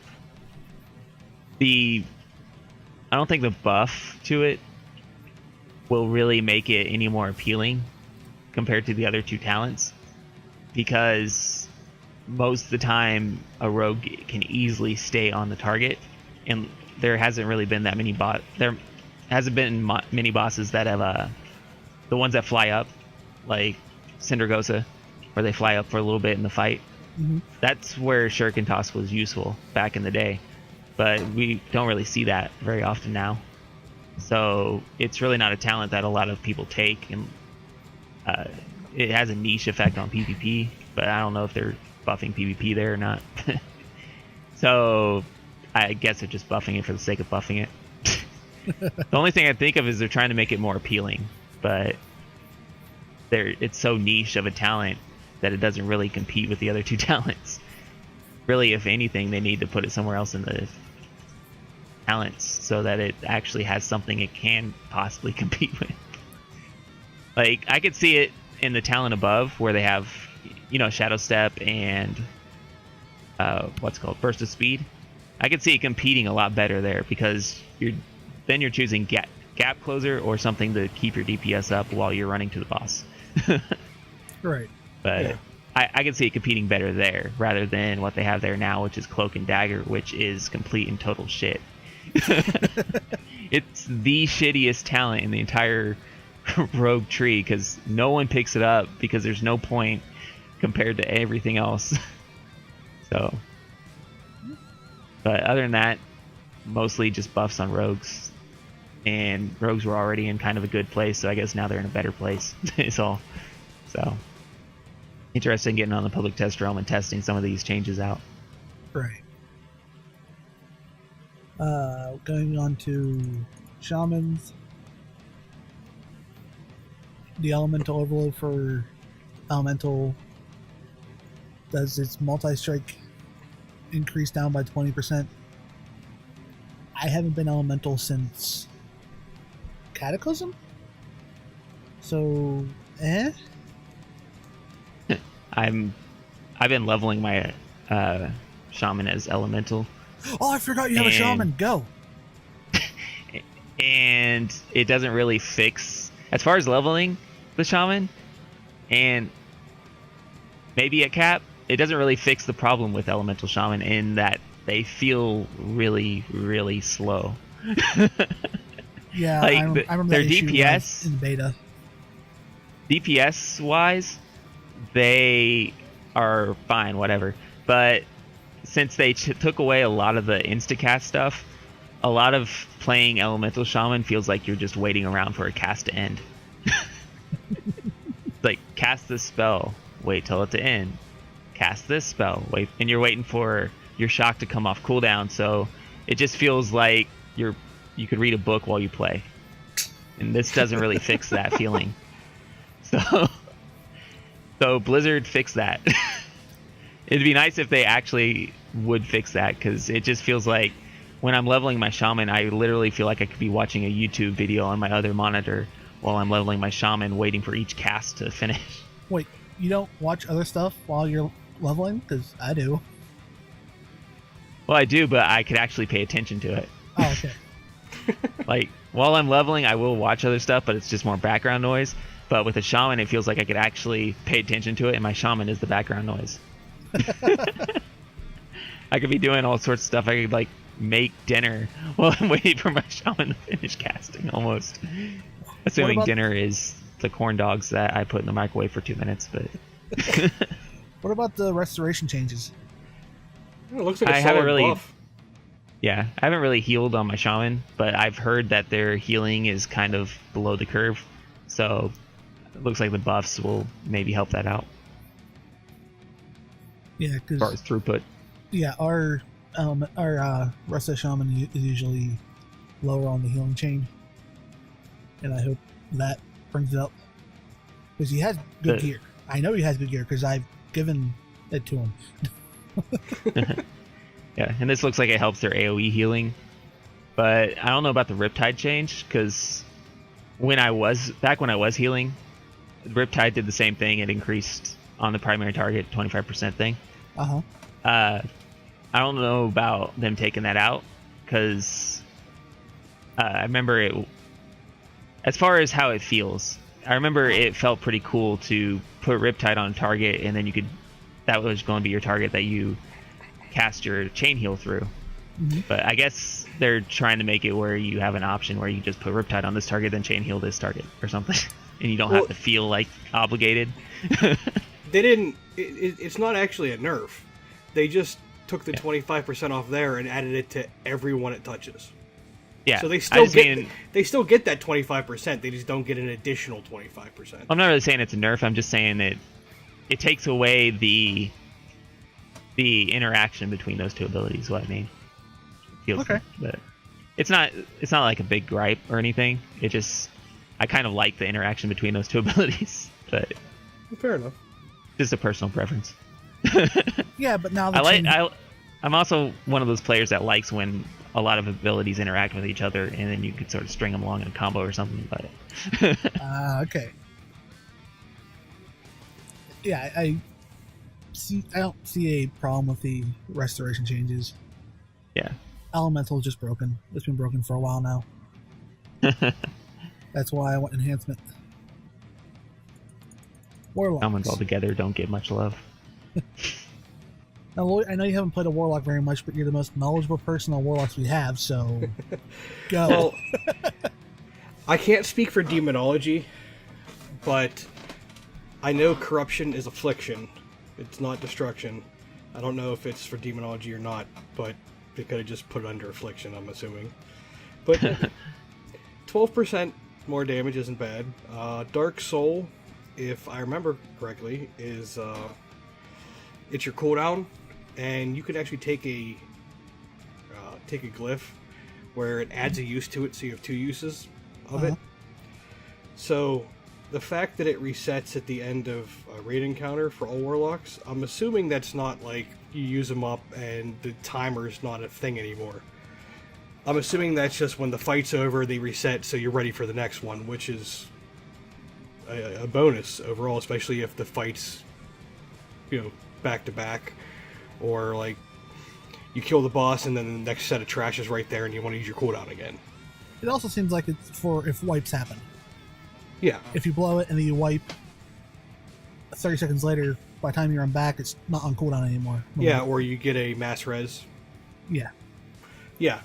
don't think the buff to it will really make it any more appealing compared to the other two talents, because most of the time a rogue can easily stay on the target, and there hasn't really been that many many bosses that have the ones that fly up, like Cindergosa, where they fly up for a little bit in the fight. Mm-hmm. That's where Shuriken Toss was useful back in the day, but we don't really see that very often now. So it's really not a talent that a lot of people take, and it has a niche effect on PvP, but I don't know if they're buffing PvP there or not. So I guess they're just buffing it for the sake of buffing it. The only thing I think of is they're trying to make it more appealing, but it's so niche of a talent that it doesn't really compete with the other two talents. Really, if anything, they need to put it somewhere else in the talents so that it actually has something it can possibly compete with. Like, I could see it in the talent above where they have, Shadow Step and Burst of Speed. I could see it competing a lot better there, because you're choosing gap closer or something to keep your DPS up while you're running to the boss. Right. But Yeah. I can see it competing better there rather than what they have there now, which is Cloak and Dagger, which is complete and total shit. It's the shittiest talent in the entire rogue tree, because no one picks it up because there's no point compared to everything else. So, but other than that, mostly just buffs on rogues, and rogues were already in kind of a good place, so I guess now they're in a better place. It's all. So interested in getting on the public test realm and testing some of these changes out. Right. Going on to shamans. The elemental overload for elemental does its multi-strike increase down by 20%. I haven't been elemental since Cataclysm, so I've been leveling my shaman as elemental. Oh, I forgot you have a shaman. Go. And it doesn't really fix, as far as leveling the shaman, and maybe at cap, it doesn't really fix the problem with elemental shaman in that they feel really, really slow. Yeah, like, I remember their that issue DPS in beta. DPS wise, they are fine, whatever. But since they took away a lot of the instacast stuff, a lot of playing elemental shaman feels like you're just waiting around for a cast to end. Like, cast this spell, wait till it to end. Cast this spell, wait, and you're waiting for your shock to come off cooldown. So it just feels like you could read a book while you play, and this doesn't really fix that feeling. So Blizzard fixed that. It'd be nice if they actually would fix that, because it just feels like when I'm leveling my shaman, I literally feel like I could be watching a YouTube video on my other monitor while I'm leveling my shaman, waiting for each cast to finish. Wait, you don't watch other stuff while you're leveling? Because I do. Well, I do, but I could actually pay attention to it. Oh, okay. Like, while I'm leveling, I will watch other stuff, but it's just more background noise. But with a shaman, it feels like I could actually pay attention to it, and my shaman is the background noise. I could be doing all sorts of stuff. I could, like, make dinner while I'm waiting for my shaman to finish casting, almost. Assuming dinner is the corn dogs that I put in the microwave for 2 minutes, but... What about the restoration changes? It looks like a I haven't solid really... buff. Yeah, I haven't really healed on my shaman, but I've heard that their healing is kind of below the curve, so it looks like the buffs will maybe help that out. Yeah, as far because as throughput. our Rest Shaman is usually lower on the healing chain, and I hope that brings it up because he has good gear. I know he has good gear because I've given it to him. Yeah, and this looks like it helps their AoE healing, but I don't know about the Riptide change because when I was healing, Riptide did the same thing. It increased on the primary target 25% thing. I don't know about them taking that out because I remember it. As far as how it feels, I remember it felt pretty cool to put Riptide on a target, and then that was going to be your target that you cast your chain heal through. Mm-hmm. But I guess they're trying to make it where you have an option where you just put Riptide on this target, then chain heal this target or something, and you don't have to feel like obligated. They didn't. It's not actually a nerf. They just took the 25% off there and added it to everyone it touches. Yeah. So they still get that 25%. They just don't get an additional 25%. I'm not really saying it's a nerf. I'm just saying that it takes away the interaction between those two abilities. What I mean. Okay. But it's not like a big gripe or anything. It just I kind of like the interaction between those two abilities. But fair enough. Just a personal preference. Yeah, but now I'm also one of those players that likes when a lot of abilities interact with each other, and then you could sort of string them along in a combo or something. But okay. Yeah, I don't see a problem with the restoration changes. Yeah. Elemental is just broken. It's been broken for a while now. That's why I want enhancement. Warlocks. Elements altogether don't get much love. Now, I know you haven't played a Warlock very much, but you're the most knowledgeable person on Warlocks we have, so go. Well, I can't speak for demonology, but I know corruption is affliction. It's not destruction. I don't know if it's for demonology or not, but they could have just put it under affliction, I'm assuming. But 12% more damage isn't bad. Dark Soul, if I remember correctly, is it's your cooldown, and you can actually take a glyph where it adds a use to it, so you have two uses of it. So the fact that it resets at the end of a raid encounter for all warlocks, I'm assuming that's not like you use them up and the timer's not a thing anymore. I'm assuming that's just when the fight's over, they reset so you're ready for the next one, which is a bonus overall, especially if the fight's, back to back, or like you kill the boss and then the next set of trash is right there and you want to use your cooldown again. It also seems like it's for if wipes happen. Yeah. If you blow it and then you wipe 30 seconds later, by the time you're on back, it's not on cooldown anymore. Yeah, or you get a mass res. Yeah. Yeah,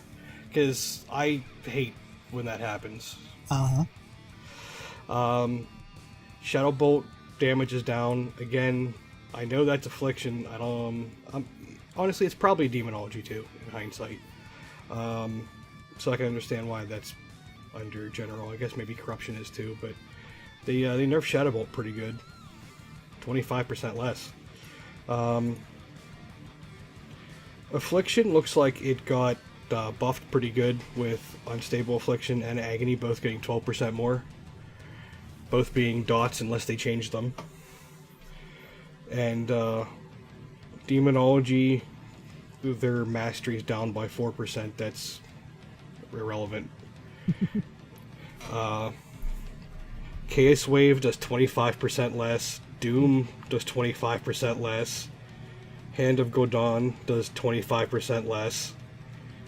because I hate when that happens. Shadow Bolt damage is down. Again, I know that's affliction. Honestly, it's probably demonology too, in hindsight. So I can understand why that's under general. I guess maybe corruption is too, but they nerfed Shadow Bolt pretty good. 25% less. Affliction looks like it got buffed pretty good with Unstable Affliction and Agony both getting 12% more. Both being dots unless they change them. And Demonology, their mastery is down by 4%. That's irrelevant. Chaos Wave does 25% less. Doom does 25% less. Hand of Godon does 25% less.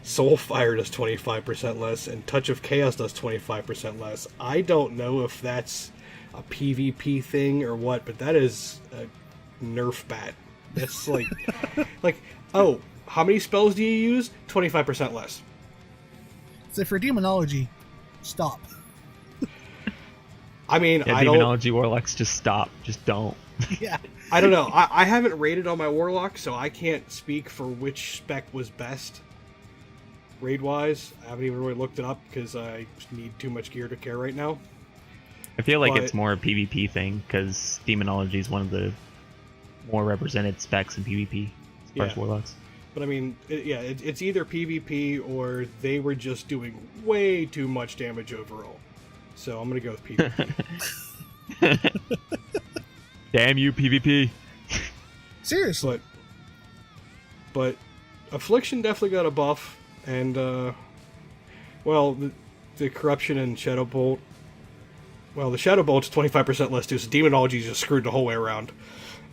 Soulfire does 25% less. And Touch of Chaos does 25% less. I don't know if that's a PvP thing or what, but that is a nerf bat. That's like... oh, how many spells do you use? 25% less. So for demonology, stop. I mean, yeah, demonology warlocks, just stop. Just don't. Yeah. I don't know. I haven't raided on my warlock, so I can't speak for which spec was best raid-wise. I haven't even really looked it up because I need too much gear to care right now. I feel like it's more a PvP thing because demonology is one of the more represented specs in PvP as far as warlocks. But I mean, it's either PvP or they were just doing way too much damage overall. So I'm gonna go with PvP. Damn you, PvP! Seriously. But Affliction definitely got a buff, and well, the Corruption and Shadow Bolt. Well, the Shadow Bolt's 25% less too, so Demonology just screwed the whole way around.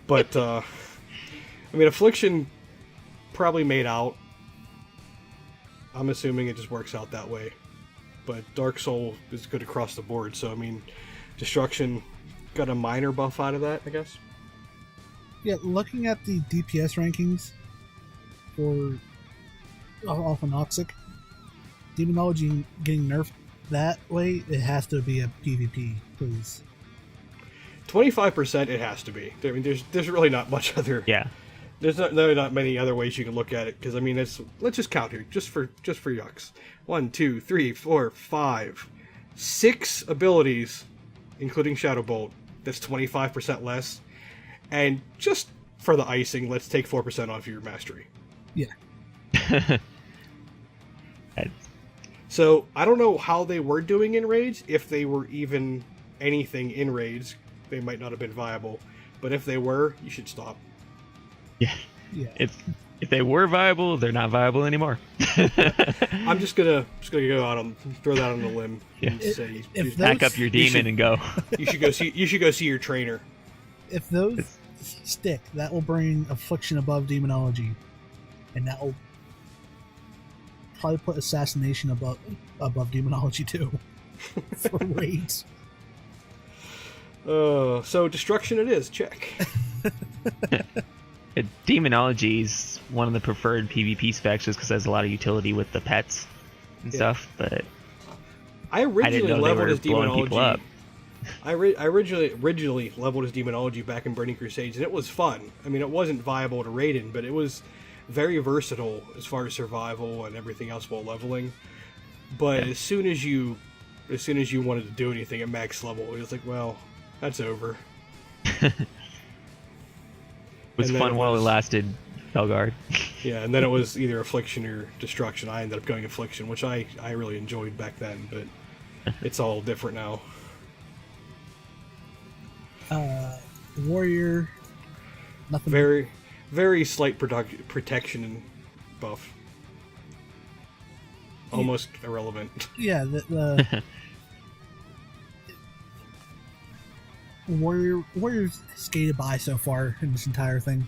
But I mean, Affliction probably made out. I'm assuming it just works out that way. But Dark Soul is good across the board, so I mean, Destruction got a minor buff out of that, I guess. Yeah, looking at the DPS rankings for off Anoxic, Demonology getting nerfed that way, it has to be a PvP, please. 25% it has to be. I mean, there's really not much other. Yeah. There's not many other ways you can look at it, because I mean, let's just count here, just for yucks. 1, 2, 3, 4, 5, 6 abilities, including Shadow Bolt. That's 25% less, and just for the icing, let's take 4% off your mastery. Yeah. So I don't know how they were doing in raids. If they were even anything in raids, they might not have been viable. But if they were, you should stop. Yeah. Yeah. If they were viable, they're not viable anymore. I'm just gonna go out and throw that on the limb and say if Pack up your demon and go. you should go see your trainer. If those stick, that will bring Affliction above Demonology, and that will probably put Assassination above Demonology too for raids. So Destruction it is. Check. Demonology is one of the preferred PvP specs just because it has a lot of utility with the pets and stuff, but I I didn't know they were blowing people up. I originally leveled as Demonology back in Burning Crusades, and it was fun. I mean, it wasn't viable to raid in, but it was very versatile as far as survival and everything else while leveling. But as soon as you wanted to do anything at max level, it was like, well, that's over. It was fun while it lasted, Felguard. Yeah, and then it was either Affliction or Destruction. I ended up going Affliction, which I really enjoyed back then, but it's all different now. Warrior, nothing. Very, very slight protection and buff. Almost irrelevant. Yeah, the Warriors skated by so far in this entire thing.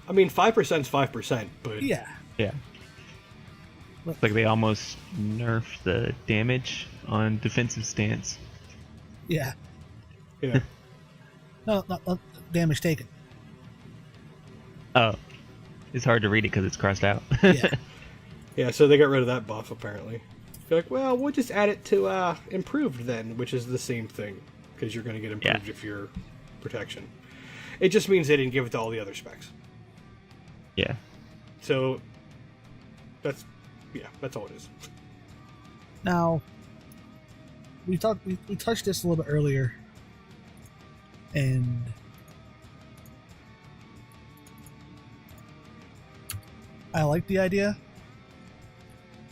I mean, 5% is 5%, but Yeah. Yeah. It's like they almost nerfed the damage on defensive stance. Yeah. yeah. No, damage taken. Oh. It's hard to read it because it's crossed out. Yeah. Yeah, so they got rid of that buff, apparently. They're like, well, we'll just add it to improved then, which is the same thing, because you're going to get improved if you're protection. It just means they didn't give it to all the other specs. Yeah. So that's all it is. Now, we touched this a little bit earlier, and I like the idea.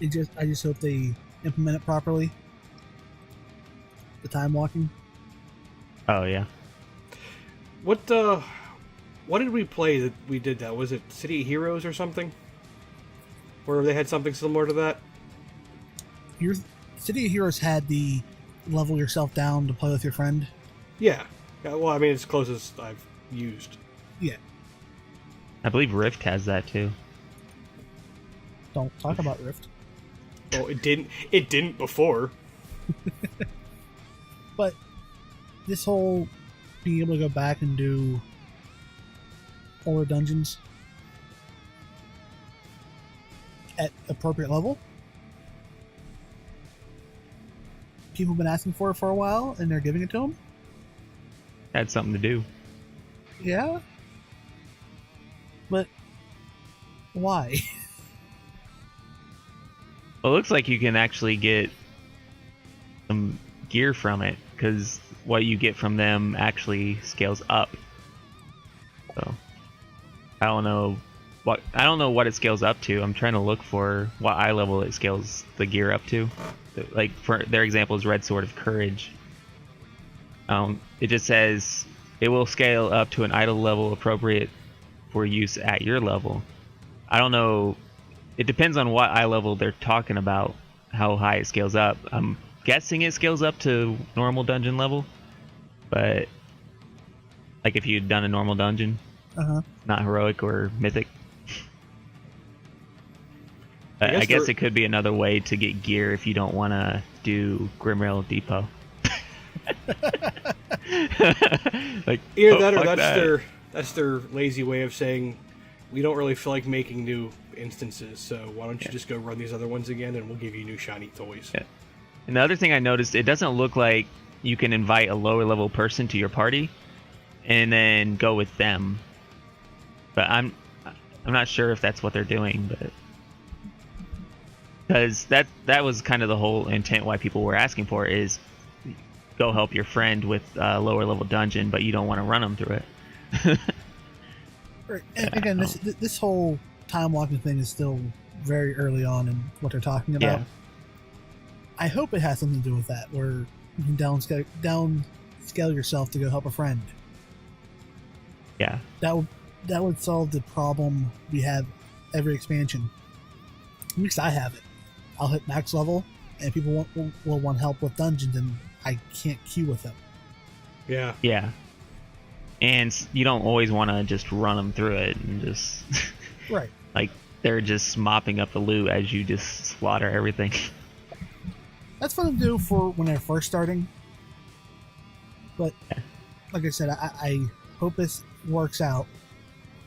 I just hope they implement it properly. The time walking. Oh yeah. What did we play that we did that? Was it City of Heroes or something? Where they had something similar to that? Your City of Heroes had the level yourself down to play with your friend. Yeah. Well, I mean, it's close as I've used. Yeah. I believe Rift has that too. Don't talk about Rift. Well, it didn't before. But this whole being able to go back and do older dungeons at appropriate level, people have been asking for it for a while, and they're giving it to them. Had something to do. Yeah, but why? Well, it looks like you can actually get some gear from it because what you get from them actually scales up. So I don't know what it scales up to. I'm trying to look for what eye level it scales the gear up to. Like for their example is Red Sword of Courage. It just says it will scale up to an idle level appropriate for use at your level. I don't know. It depends on what eye level they're talking about, how high it scales up. I'm guessing it scales up to normal dungeon level, but like if you'd done a normal dungeon, not heroic or mythic. I guess it could be another way to get gear if you don't want to do Grimrail Depot. Like either that or that's their lazy way of saying we don't really feel like making new instances, so why don't you just go run these other ones again and we'll give you new shiny toys. Yeah. And the other thing I noticed, it doesn't look like you can invite a lower level person to your party and then go with them. But I'm not sure if that's what they're doing, but because that was kind of the whole intent why people were asking for it, is go help your friend with a lower level dungeon, but you don't want to run them through it. Right. And again, this whole time walking thing is still very early on in what they're talking about. Yeah. I hope it has something to do with that, where you can downscale yourself to go help a friend. Yeah. That would solve the problem we have every expansion. At least I have it. I'll hit max level, and people will want help with dungeons, and I can't queue with them. Yeah. Yeah. And you don't always want to just run them through it and just... Right. Like, they're just mopping up the loot as you just slaughter everything. That's fun to do for when they're first starting. But, like I said, I hope this works out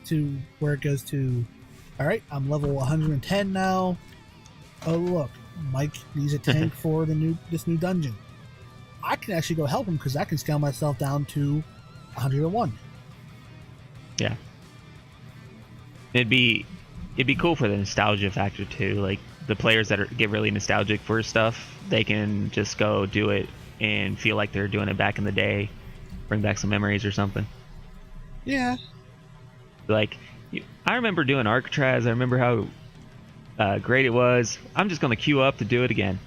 to where it goes to, alright, I'm level 110 now. Oh, look, Mike needs a tank for this new dungeon. I can actually go help him because I can scale myself down to 101. Yeah. It'd be cool for the nostalgia factor too. Like the players that get really nostalgic for stuff, they can just go do it and feel like they're doing it back in the day, bring back some memories or something. Yeah. Like, I remember doing Arcatraz. I remember how great it was. I'm just gonna queue up to do it again.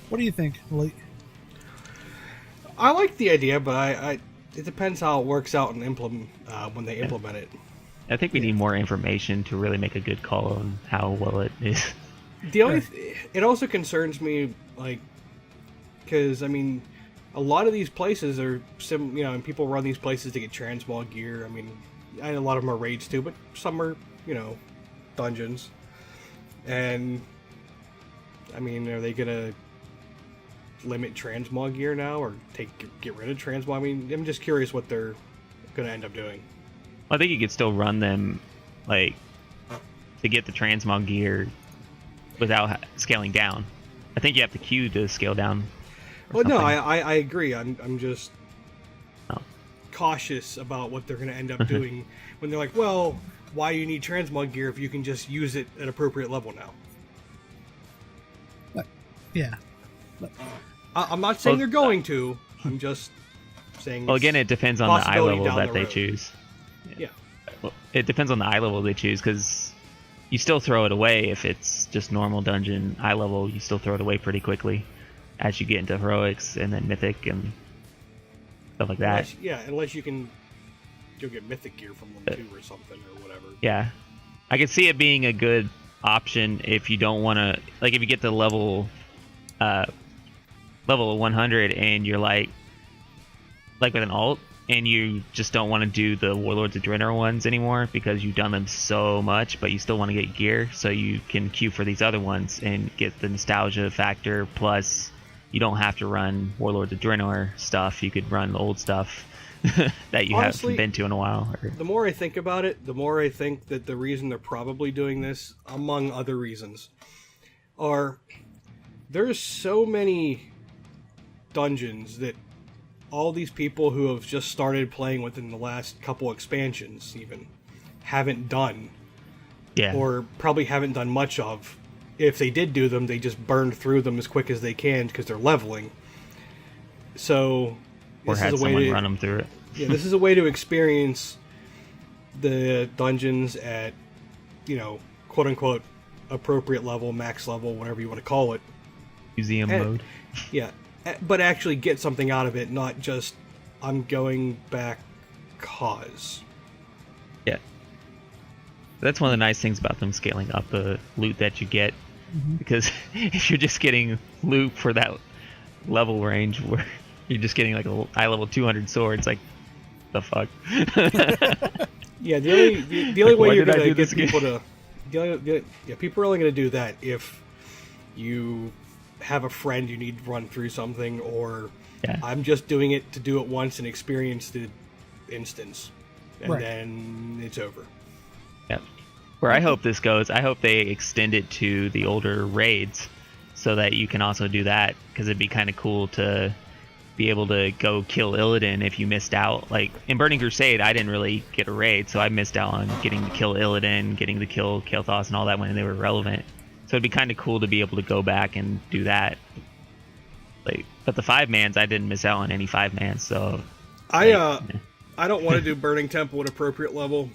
What do you think, Blake? I like the idea, but it depends how it works out and when they implement it. I think we need more information to really make a good call on how well it is. It also concerns me, like, because I mean, a lot of these places are and people run these places to get transmog gear. I mean, a lot of them are raids too, but some are dungeons. And I mean, are they gonna limit transmog gear now, or get rid of transmog? I mean, I'm just curious what they're gonna end up doing. I think you could still run them, like, to get the transmog gear without scaling down. I think you have to queue to scale down. Well, no, I agree. I'm just cautious about what they're going to end up doing when they're like, well, why do you need transmog gear if you can just use it at appropriate level now? Yeah. I'm not saying they're going to. I'm just saying. Well, again, it depends on the eye level that they choose. Yeah. Well, it depends on the eye level they choose, because you still throw it away if it's just normal dungeon eye level. You still throw it away pretty quickly as you get into heroics and then mythic and stuff like that. Unless you'll get mythic gear from them too, or something, or whatever. Yeah, I could see it being a good option if you don't want to, like, if you get to level 100 and you're like with an alt, and you just don't want to do the Warlords of Draenor ones anymore because you've done them so much, but you still want to get gear, so you can queue for these other ones and get the nostalgia factor, plus you don't have to run Warlords of Draenor stuff. You could run the old stuff that you haven't been to in a while. The more I think about it, the more I think that the reason they're probably doing this, among other reasons, are there's so many dungeons that all these people who have just started playing within the last couple expansions even haven't done, or probably haven't done much of, if they did do them, they just burned through them as quick as they can because they're leveling. So Or this had is a way someone to, run them through it. yeah, this is a way to experience the dungeons at, quote unquote, appropriate level, max level, whatever you want to call it. Museum mode. Yeah, but actually get something out of it, not just I'm going back cause. Yeah. That's one of the nice things about them scaling up the loot that you get. Because if you're just getting loot for that level range where you're just getting like a high level 200 sword, it's like, the fuck? Yeah, the only Like, way why you're did I going to do get this again? people to... people are only going to do that if you have a friend you need to run through something, or Yeah. I'm just doing it to do it once and experience the instance. And Right. then it's over. Yep. Where I hope this goes, I hope they extend it to the older raids so that you can also do that, because it'd be kind of cool to be able to go kill Illidan if you missed out. Like in Burning Crusade, I didn't really get a raid, so I missed out on getting to kill Illidan, getting to kill Kael'thas and all that when they were relevant. So it'd be kind of cool to be able to go back and do that. Like, but the 5-mans, I didn't miss out on any 5-mans, so I don't want to do Burning Temple at appropriate level.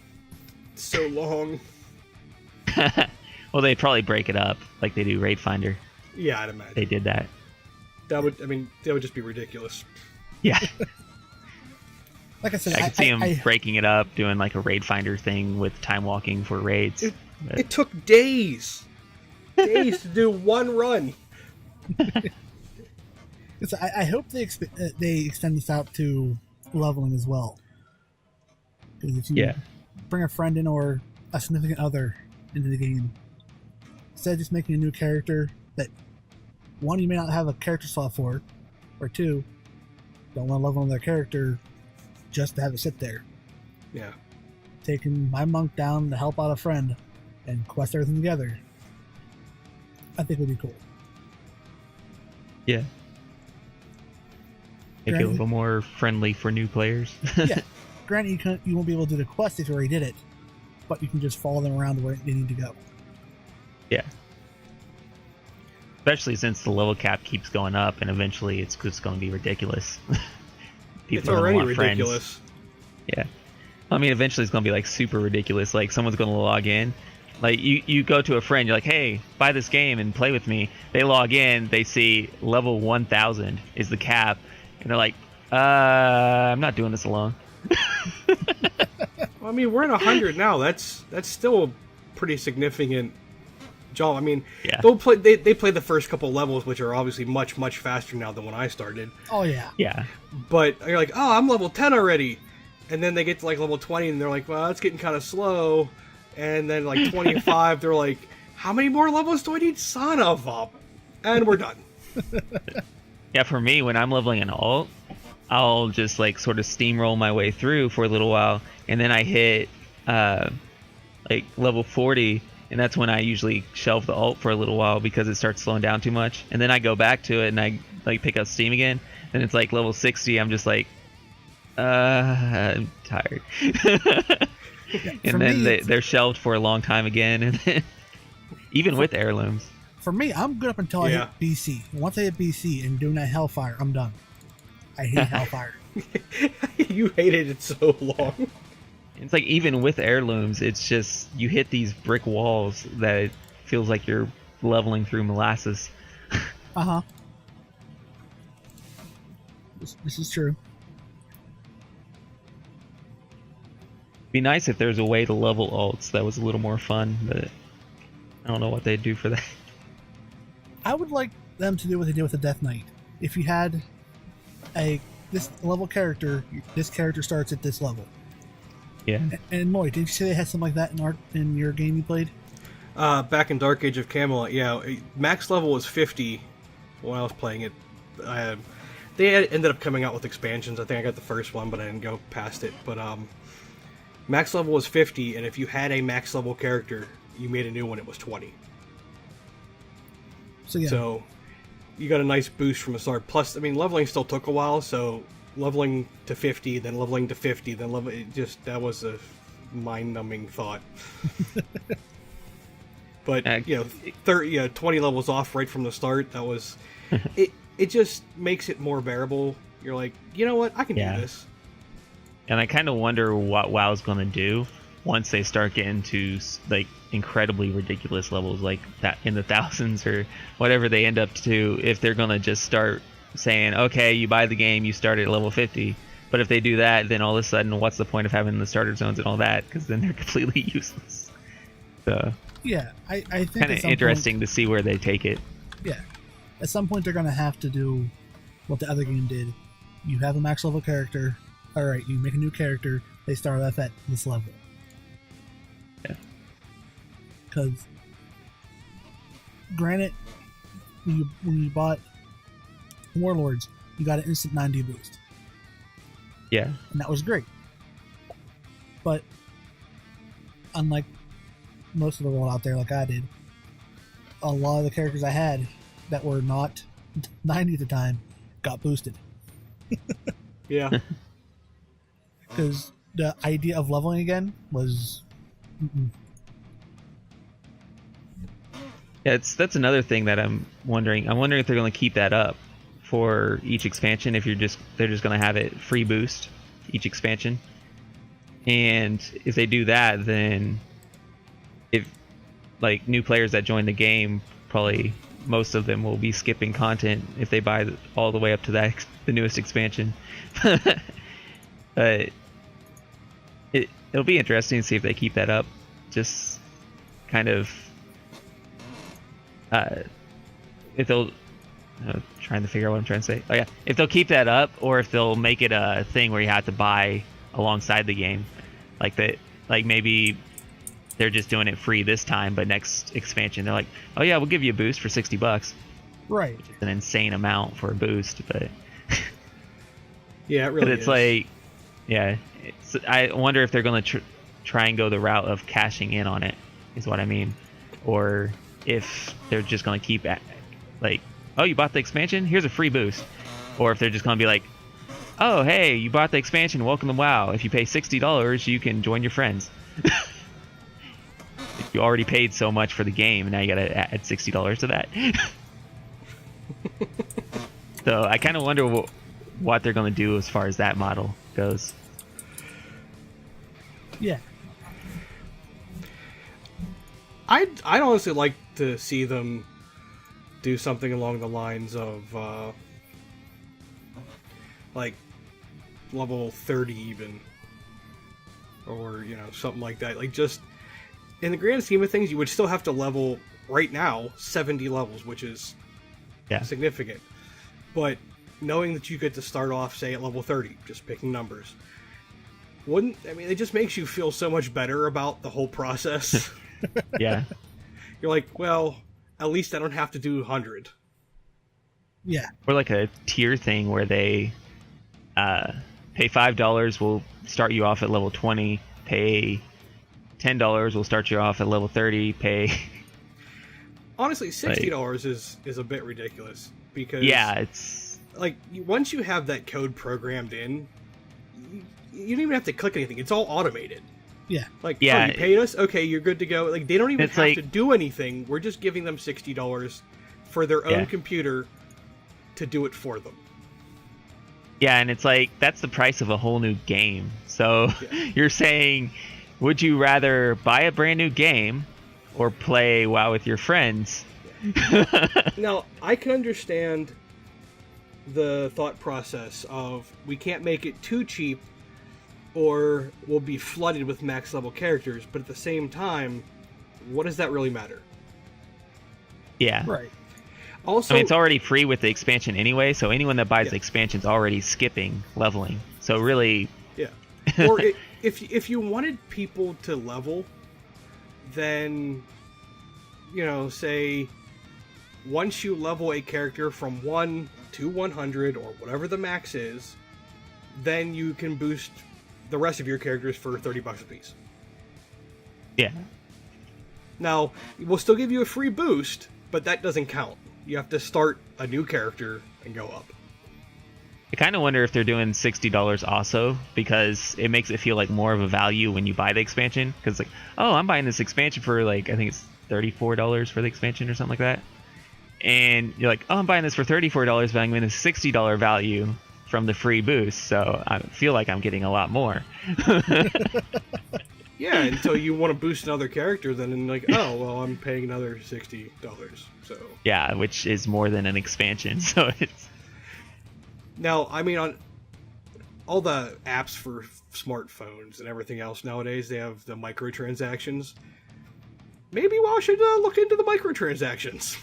It's so long. well, they'd probably break it up like they do Raid Finder. Yeah, I'd imagine. They did that. That would just be ridiculous. Yeah. Like I said, I could see them breaking it up, doing like a Raid Finder thing with time walking for raids. It took days to do one run. I hope they extend this out to leveling as well. Because if you bring a friend in or a significant other into the game, instead of just making a new character that, one, you may not have a character slot for, or two, don't want to level on their character just to have it sit there. Yeah. Taking my monk down to help out a friend and quest everything together, I think would be cool. Yeah. Make it a little more friendly for new players. Yeah. Granted, you won't be able to do the quest if you already did it, but you can just follow them around where they need to go. Yeah. Especially since the level cap keeps going up, and eventually it's just going to be ridiculous. It's are gonna already want ridiculous. Friends. Yeah. I mean, eventually it's going to be like super ridiculous. Like someone's going to log in. Like you go to a friend, you're like, hey, buy this game and play with me. They log in, they see level 1000 is the cap, and they're like, I'm not doing this alone. Well, I mean, we're at 100 now. That's still a pretty significant jump. I mean, Yeah. they play the first couple levels, which are obviously much, much faster now than when I started. Oh, yeah. Yeah. But you're like, oh, I'm level 10 already. And then they get to like level 20 and they're like, well, it's getting kind of slow. And then like 25, they're like, how many more levels do I need? Son of a... And we're done. Yeah, for me, when I'm leveling an alt, I'll just like sort of steamroll my way through for a little while, and then I hit like level 40, and that's when I usually shelve the alt for a little while because it starts slowing down too much. And then I go back to it and I like pick up steam again, and it's like level 60. I'm just like, I'm tired. And then they're shelved for a long time again, and then, even with heirlooms. For me, I'm good up until I hit BC. Once I hit BC and doing that Hellfire, I'm done. I hate Hellfire. You hated it so long. It's like even with heirlooms, it's just you hit these brick walls that it feels like you're leveling through molasses. Uh-huh. This is true. It'd be nice if there's a way to level alts that was a little more fun, but I don't know what they'd do for that. I would like them to do what they did with the Death Knight. If you had this level character, this character starts at this level. Yeah. And Lloyd, didn't you say they had something like that in your game you played? Back in Dark Age of Camelot, yeah. Max level was 50 when I was playing it. Ended up coming out with expansions. I think I got the first one, but I didn't go past it. But max level was 50, and if you had a max level character, you made a new one, it was 20. So you got a nice boost from the start. Plus, I mean, leveling still took a while, so leveling to 50, then leveling to 50, then that was a mind-numbing thought. But 20 levels off right from the start. That was it. It just makes it more bearable. You're like, you know what? I can do this. And I kind of wonder what WoW's going to do once they start getting to like incredibly ridiculous levels like that in the thousands or whatever they end up to, if they're going to just start saying, okay, you buy the game, you start at level 50. But if they do that, then all of a sudden, what's the point of having the starter zones and all that? Because then they're completely useless. So yeah, I think kind of interesting to see where they take it. Yeah, at some point they're going to have to do what the other game did. You have a max level character. All right, you make a new character. They start off at this level. Yeah. Because, granted, when you bought Warlords, you got an instant 90 boost. Yeah. And that was great. But, unlike most of the world out there, like I did, a lot of the characters I had that were not 90 at the time got boosted. Yeah. Because the idea of leveling again was... Yeah, that's another thing that I'm wondering. I'm wondering if they're going to keep that up for each expansion. If they're just going to have it free boost each expansion, and if they do that, then if like new players that join the game, probably most of them will be skipping content if they buy all the way up to the newest expansion. But it'll be interesting to see if they keep that up. Just kind of if they'll trying to figure out what I'm trying to say. Oh yeah, if they'll keep that up, or if they'll make it a thing where you have to buy alongside the game, like that. Like maybe they're just doing it free this time, but next expansion they're like, oh yeah, we'll give you a boost for $60. Right. Which is an insane amount for a boost, but yeah, it really. but it's is. like, yeah, I wonder if they're going to try and go the route of cashing in on it, is what I mean, or if they're just going to keep at like, oh, you bought the expansion, here's a free boost, or if they're just going to be like, oh hey, you bought the expansion, welcome to WoW, if you pay $60 you can join your friends. If you already paid so much for the game, now you gotta add $60 to that. So I kind of wonder what they're going to do as far as that model goes. Yeah. I'd honestly like to see them do something along the lines of like level 30 even, or something like that. Like, just in the grand scheme of things, you would still have to level right now 70 levels, which is significant. But knowing that you get to start off, say, at level 30, just picking numbers, it just makes you feel so much better about the whole process. Yeah. You're like, well, at least I don't have to do 100. Yeah. Or like a tier thing where they pay $5 will start you off at level 20, pay $10 will start you off at level 30, pay... Honestly, $60 is a bit ridiculous, because... Yeah, it's... Like, once you have that code programmed in, you don't even have to click anything. It's all automated. Yeah. Like, yeah, you paid us? Okay, you're good to go. Like, they don't even have to do anything. We're just giving them $60 for their own computer to do it for them. Yeah, and it's like, that's the price of a whole new game. So, you're saying, would you rather buy a brand new game or play WoW with your friends? Now, I can understand the thought process of, we can't make it too cheap or we'll be flooded with max level characters, but at the same time, what does that really matter? Yeah. Right. Also, I mean, it's already free with the expansion anyway, so anyone that buys the expansion's already skipping leveling. So really... Yeah. Or if you wanted people to level, then, say, once you level a character from 1 to 100, or whatever the max is, then you can boost the rest of your characters for $30 a piece. Yeah. Now, we'll still give you a free boost, but that doesn't count. You have to start a new character and go up. I kind of wonder if they're doing $60 also, because it makes it feel like more of a value when you buy the expansion. Because like, oh, I'm buying this expansion for like, I think it's $34 for the expansion or something like that. And you're like, oh, I'm buying this for $34, but I'm getting a $60 value from the free boost, so I feel like I'm getting a lot more. Yeah, until you want to boost another character, then like, oh, well, I'm paying another $60, so... Yeah, which is more than an expansion, so it's... Now, I mean, on all the apps for smartphones and everything else nowadays, they have the microtransactions. Maybe WoW should look into the microtransactions.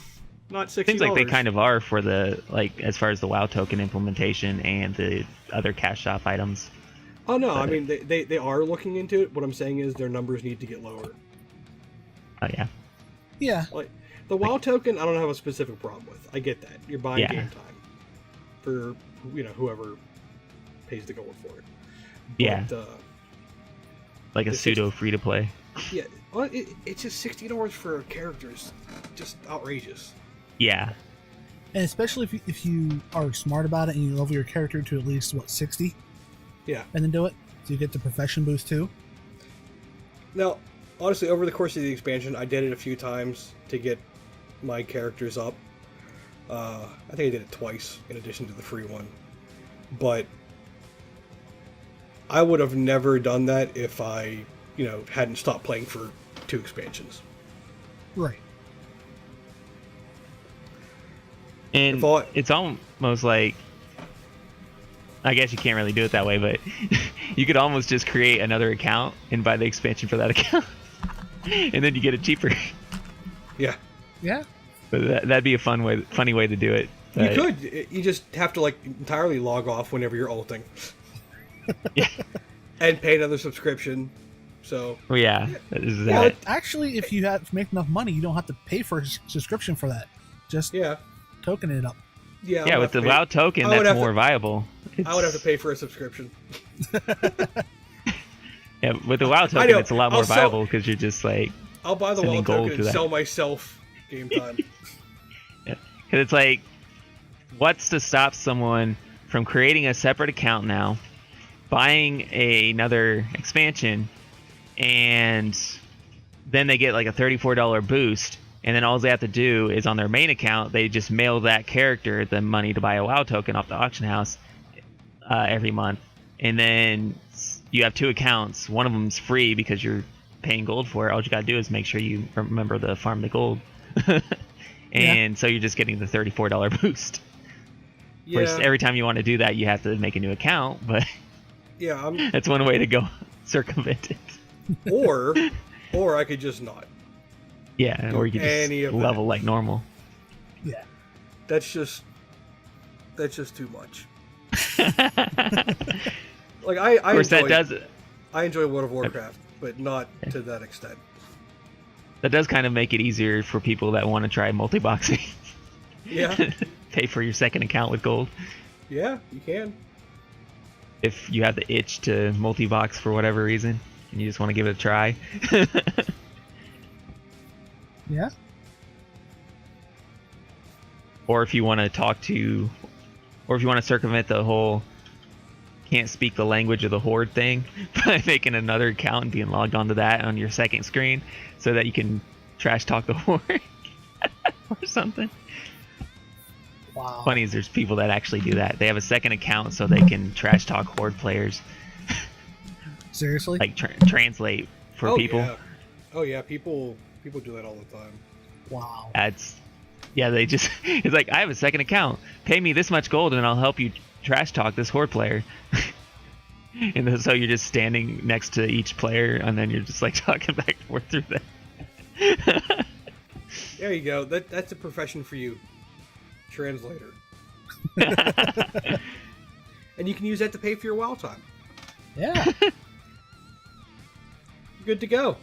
Not $60. Seems like they kind of are for the, like, as far as the WoW token implementation and the other cash shop items. Oh, no, But, I mean, they are looking into it. What I'm saying is their numbers need to get lower. Oh, yeah. Yeah. Like, the WoW token, I don't have a specific problem with. I get that. You're buying Yeah. game time for, whoever pays the gold for it. Yeah. But, Like a it's pseudo free-to-play. yeah, well, it's just $60 for characters. Just outrageous. Yeah. And especially if you are smart about it and you level your character to at least, 60? Yeah. And then do it. So you get the profession boost too. Now, honestly, over the course of the expansion, I did it a few times to get my characters up. I think I did it twice in addition to the free one. But I would have never done that if I, hadn't stopped playing for 2 expansions. Right. And If all- it's almost like, I guess you can't really do it that way, but you could almost just create another account and buy the expansion for that account. And then you get it cheaper. Yeah. Yeah. But that'd be a funny way to do it. You could. You just have to, entirely log off whenever you're ulting. Yeah. And pay another subscription. So... Well, yeah. That is Well, that. actually, if you make enough money, you don't have to pay for a subscription for that. Just Yeah. token it up. Yeah, Yeah, with the WoW token, I would that's have more to- viable. I would have to pay for a subscription. Yeah, with the WoW I token, know. it's a lot more I'll sell- viable because you're just like, I'll buy the Sending WoW gold token to and that. sell myself game time. because it's like, what's to stop someone from creating a separate account now, buying another expansion, and then they get like a $34 boost, and then all they have to do is on their main account, they just mail that character the money to buy a WoW token off the auction house every month, and then you have 2 accounts. One of them's free because you're paying gold for it. All you gotta do is make sure you remember to farm the gold. And so you're just getting the $34 boost. Whereas Yeah, every time you want to do that, you have to make a new account, but yeah. that's one way to go circumvent it. Or I could just not. Yeah, or you can Any just of level like normal. Yeah. That's just too much. Like Of course, I enjoy World of Warcraft, but not to that extent. that does kind of make it easier for people that want to try multi-boxing. Yeah, Pay for your second account with gold. yeah, you can. If you have the itch to multi-box for whatever reason, and you just want to give it a try. Yeah. Or if you want to circumvent the whole can't speak the language of the horde thing by making another account and being logged onto that on your second screen so that you can trash talk the horde or something. Wow. Funny is there's people that actually do that. They have a second account so they can trash talk horde players, Seriously? like translate for people. Yeah. Oh yeah, people do that all the time. Wow. They just, it's like, I have a second account. Pay me this much gold and I'll help you trash talk this horde player. And then, so you're just standing next to each player and then you're just like talking back and forth through that. There you go. That's a profession for you. Translator. And you can use that to pay for your WoW time. Yeah. Good to go.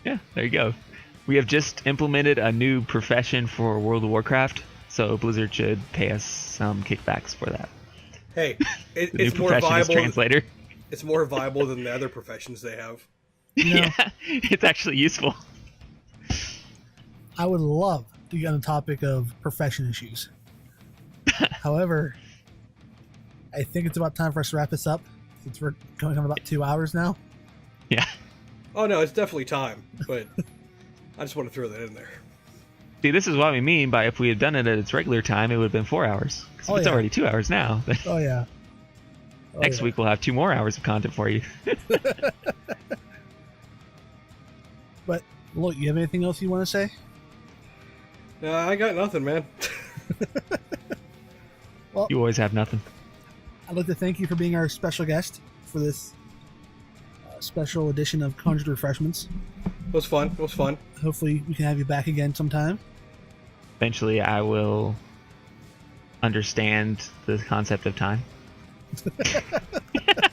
Yeah, there you go. We have just implemented a new profession for World of Warcraft, so Blizzard should pay us some kickbacks for that. Hey, The new it's more profession is viable. translator. It's more viable than the other professions they have. Yeah. Yeah, it's actually useful. I would love to get on the topic of profession issues. However, I think it's about time for us to wrap this up, since we're going on about 2 hours now. Yeah. Oh no, it's definitely time. But I just want to throw that in there. See, this is what we mean by if we had done it at its regular time, it would have been 4 hours. 'Cause it's already 2 hours now. Oh, yeah. Next week we'll have 2 more hours of content for you. But, look, you have anything else you want to say? No, I got nothing, man. Well, You always have nothing. I'd like to thank you for being our special guest for this special edition of Conjured Refreshments. It was fun. It was fun. Hopefully, we can have you back again sometime. Eventually I will understand the concept of time.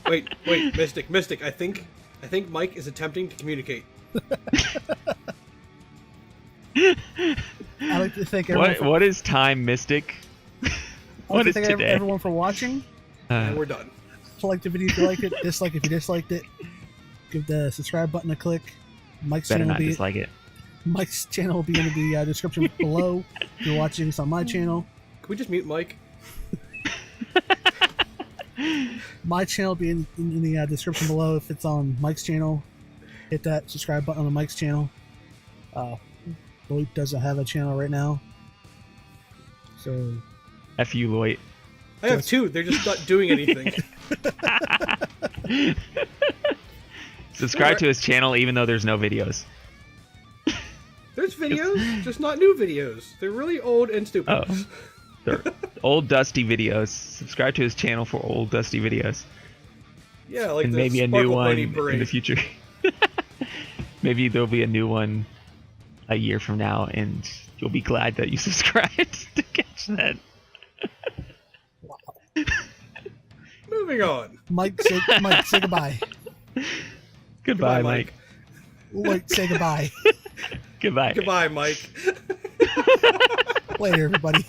Wait, Mystic. I think Mike is attempting to communicate. I'd like to thank everyone. What is time, Mystic? What is today? Everyone for watching. And we're done. Like the video if you liked it. Dislike if you disliked it. Give the subscribe button a click. Mike's Better channel not dislike it. Mike's channel will be in the description below. If you're watching this on my channel. Can we just mute Mike? My channel will be in the description below. If it's on Mike's channel, hit that subscribe button on Mike's channel. Loit doesn't have a channel right now. So... F you, Loit. I have 2. They're just not doing anything. Subscribe to his channel even though there's no videos. There's videos, just not new videos. They're really old and stupid. Oh. They're old dusty videos. Subscribe to his channel for old dusty videos. Yeah, like and the maybe a new Sparkle one Bunny in parade. the future. Maybe there'll be a new one a year from now and you'll be glad that you subscribed to catch that. Moving on. Mike, say goodbye. Goodbye, Mike. Loit, say goodbye. Goodbye. Goodbye, Mike. Later, everybody.